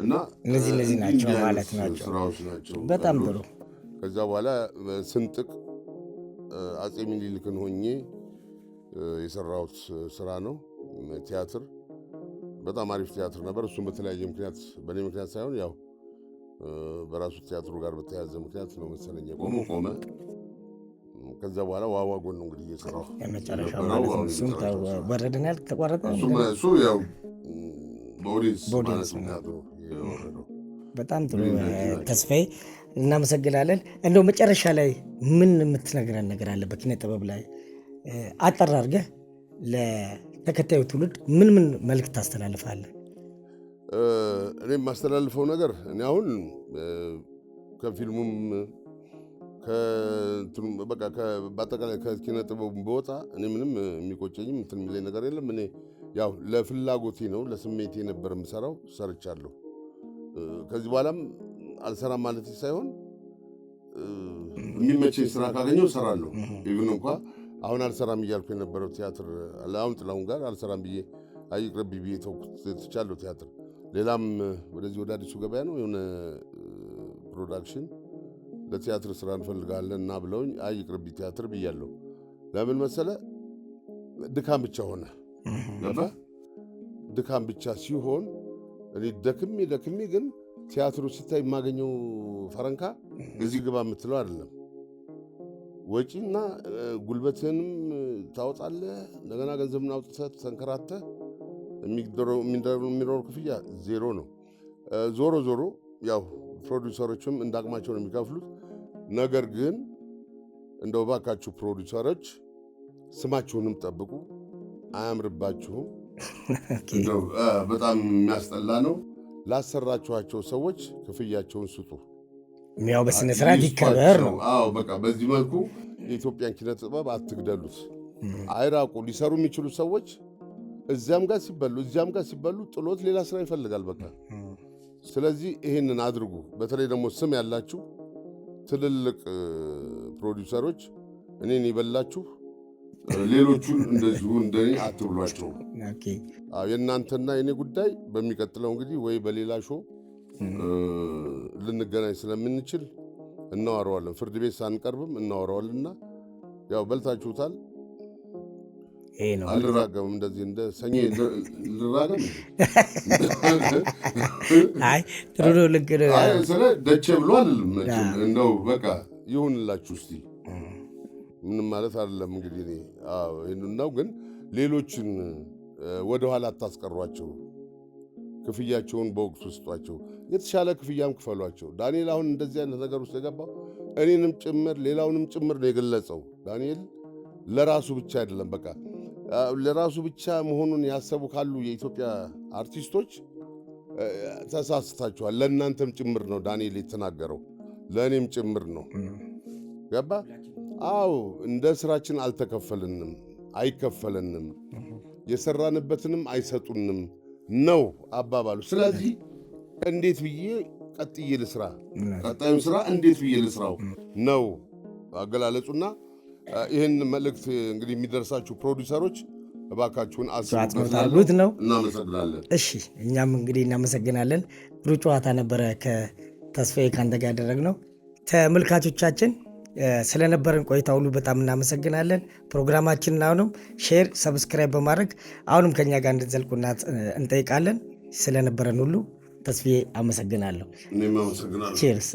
[SPEAKER 2] እና
[SPEAKER 1] እነዚህ ናቸው ማለት ናቸው
[SPEAKER 2] ስራዎች ናቸው።
[SPEAKER 1] በጣም ጥሩ።
[SPEAKER 2] ከዛ በኋላ ስንጥቅ አፄ ምኒልክን ሆኜ የሰራሁት ስራ ነው ቲያትር። በጣም አሪፍ ቲያትር ነበር። እሱም በተለያየ ምክንያት በእኔ ምክንያት ሳይሆን ያው በራሱ ቲያትሩ ጋር በተያያዘ ምክንያት ነው መሰለኝ ቆመ። ከዛ በኋላ ዋዋ ጎን እንግዲህ እየሰራሁ
[SPEAKER 1] የመጨረሻው ማለት ነው። እሱም ወረደናል ተቋረጠ።
[SPEAKER 2] እሱ ያው በኦዲየንስ ማለት ነው የወረደው።
[SPEAKER 1] በጣም ጥሩ ተስፋዬ፣ እናመሰግናለን። እንደው መጨረሻ ላይ ምን የምትነግረን ነገር አለ በኪነ ጥበብ ላይ አጠር አድርገህ ለተከታዩ ትውልድ ምን መልዕክት ታስተላልፋለህ?
[SPEAKER 2] እኔ የማስተላልፈው ነገር እኔ አሁን ከፊልሙም በቃ በአጠቃላይ ከኪነ ጥበቡ በወጣ እኔ ምንም የሚቆጨኝም እንትን የሚለኝ ነገር የለም። እኔ ያው ለፍላጎቴ ነው ለስሜቴ ነበር የምሰራው፣ ሰርቻለሁ። ከዚህ በኋላም አልሰራም ማለት ሳይሆን የሚመቸኝ ስራ ካገኘው እሰራለሁ። ኢቭን እንኳ አሁን አልሰራም እያልኩ የነበረው ቲያትር አሁን ጥላሁን ጋር አልሰራም ብዬ አይቅርብኝ ብዬ ትቻለሁ ቲያትር። ሌላም ወደዚህ ወደ አዲሱ ገበያ ነው የሆነ ፕሮዳክሽን ለቲያትር ስራ እንፈልጋለን እና ብለውኝ አይቅርብኝ ቲያትር ብያለሁ። ለምን መሰለ ድካም ብቻ ሆነ። ድካም ብቻ ሲሆን እኔ ደክሜ ግን ቲያትሩ ሲታይ የማገኘው ፈረንካ እዚህ ግባ የምትለው አይደለም። ወጪና ጉልበትህንም ታወጣለህ። እንደገና ገንዘብን አውጥተህ ተንከራተህ የሚኖረው ክፍያ ዜሮ ነው። ዞሮ ያው ፕሮዲውሰሮችም እንዳቅማቸው ነው የሚከፍሉት። ነገር ግን እንደው እባካችሁ ፕሮዲውሰሮች ስማችሁንም ጠብቁ፣ አያምርባችሁም። እንደው በጣም የሚያስጠላ ነው። ላሰራችኋቸው ሰዎች ክፍያቸውን ስጡ።
[SPEAKER 1] ያው በስነ ስርዓት ይከበር ነው።
[SPEAKER 2] አዎ በቃ በዚህ መልኩ የኢትዮጵያን ኪነ ጥበብ አትግደሉት፣ አይራቁ። ሊሰሩ የሚችሉ ሰዎች እዚያም ጋር ሲበሉ ጥሎት ሌላ ስራ ይፈልጋል በቃ። ስለዚህ ይህንን አድርጉ። በተለይ ደግሞ ስም ያላችሁ ትልልቅ ፕሮዲውሰሮች እኔን ይበላችሁ፣ ሌሎቹን እንደዚሁ እንደኔ አትብሏቸው። የእናንተና የኔ ጉዳይ በሚቀጥለው እንግዲህ ወይ በሌላ ሾው ልንገናኝ ስለምንችል እናወራዋለን። ፍርድ ቤት ሳንቀርብም እናወራዋልና ያው በልታችሁታል። አልራገምም። እንደዚህ እንደ ሰኞ ልራገም ጥሩ ነው። ልክ ስለ ደቼ ብሎ አልልም። እንደው በቃ ይሁንላችሁ እስቲ ምንም ማለት አይደለም። እንግዲህ እኔ ይህን ነው። ግን ሌሎችን ወደኋላ አታስቀሯቸው። ክፍያቸውን በወቅቱ ስጧቸው። የተሻለ ክፍያም ክፈሏቸው። ዳንኤል አሁን እንደዚህ አይነት ነገር ውስጥ የገባው እኔንም ጭምር ሌላውንም ጭምር ነው የገለጸው። ዳንኤል ለራሱ ብቻ አይደለም። በቃ ለራሱ ብቻ መሆኑን ያሰቡ ካሉ የኢትዮጵያ አርቲስቶች ተሳስታችኋል። ለእናንተም ጭምር ነው ዳንኤል የተናገረው፣ ለእኔም ጭምር ነው። ገባ? አዎ እንደ ስራችን አልተከፈልንም፣ አይከፈለንም፣ የሰራንበትንም አይሰጡንም ነው አባባሉ። ስለዚህ እንዴት ብዬ ቀጥዬ ልስራ፣ ቀጣዩን ስራ እንዴት ብዬ ልስራው ነው አገላለጹና ይህን መልእክት እንግዲህ የሚደርሳችሁ ፕሮዲውሰሮች እባካችሁን
[SPEAKER 1] አስቡት ነው።
[SPEAKER 2] እናመሰግናለን።
[SPEAKER 1] እሺ እኛም እንግዲህ እናመሰግናለን። ጥሩ ጨዋታ ነበረ ከተስፋዬ ካንተ ጋር ያደረግነው። ተመልካቾቻችን ስለነበረን ቆይታ ሁሉ በጣም እናመሰግናለን። ፕሮግራማችንን አሁንም ሼር፣ ሰብስክራይብ በማድረግ አሁንም ከኛ ጋር እንድትዘልቁና እንጠይቃለን። ስለነበረን ሁሉ ተስፋዬ አመሰግናለሁ።
[SPEAKER 2] እኔም አመሰግናለሁ።
[SPEAKER 1] ቼርስ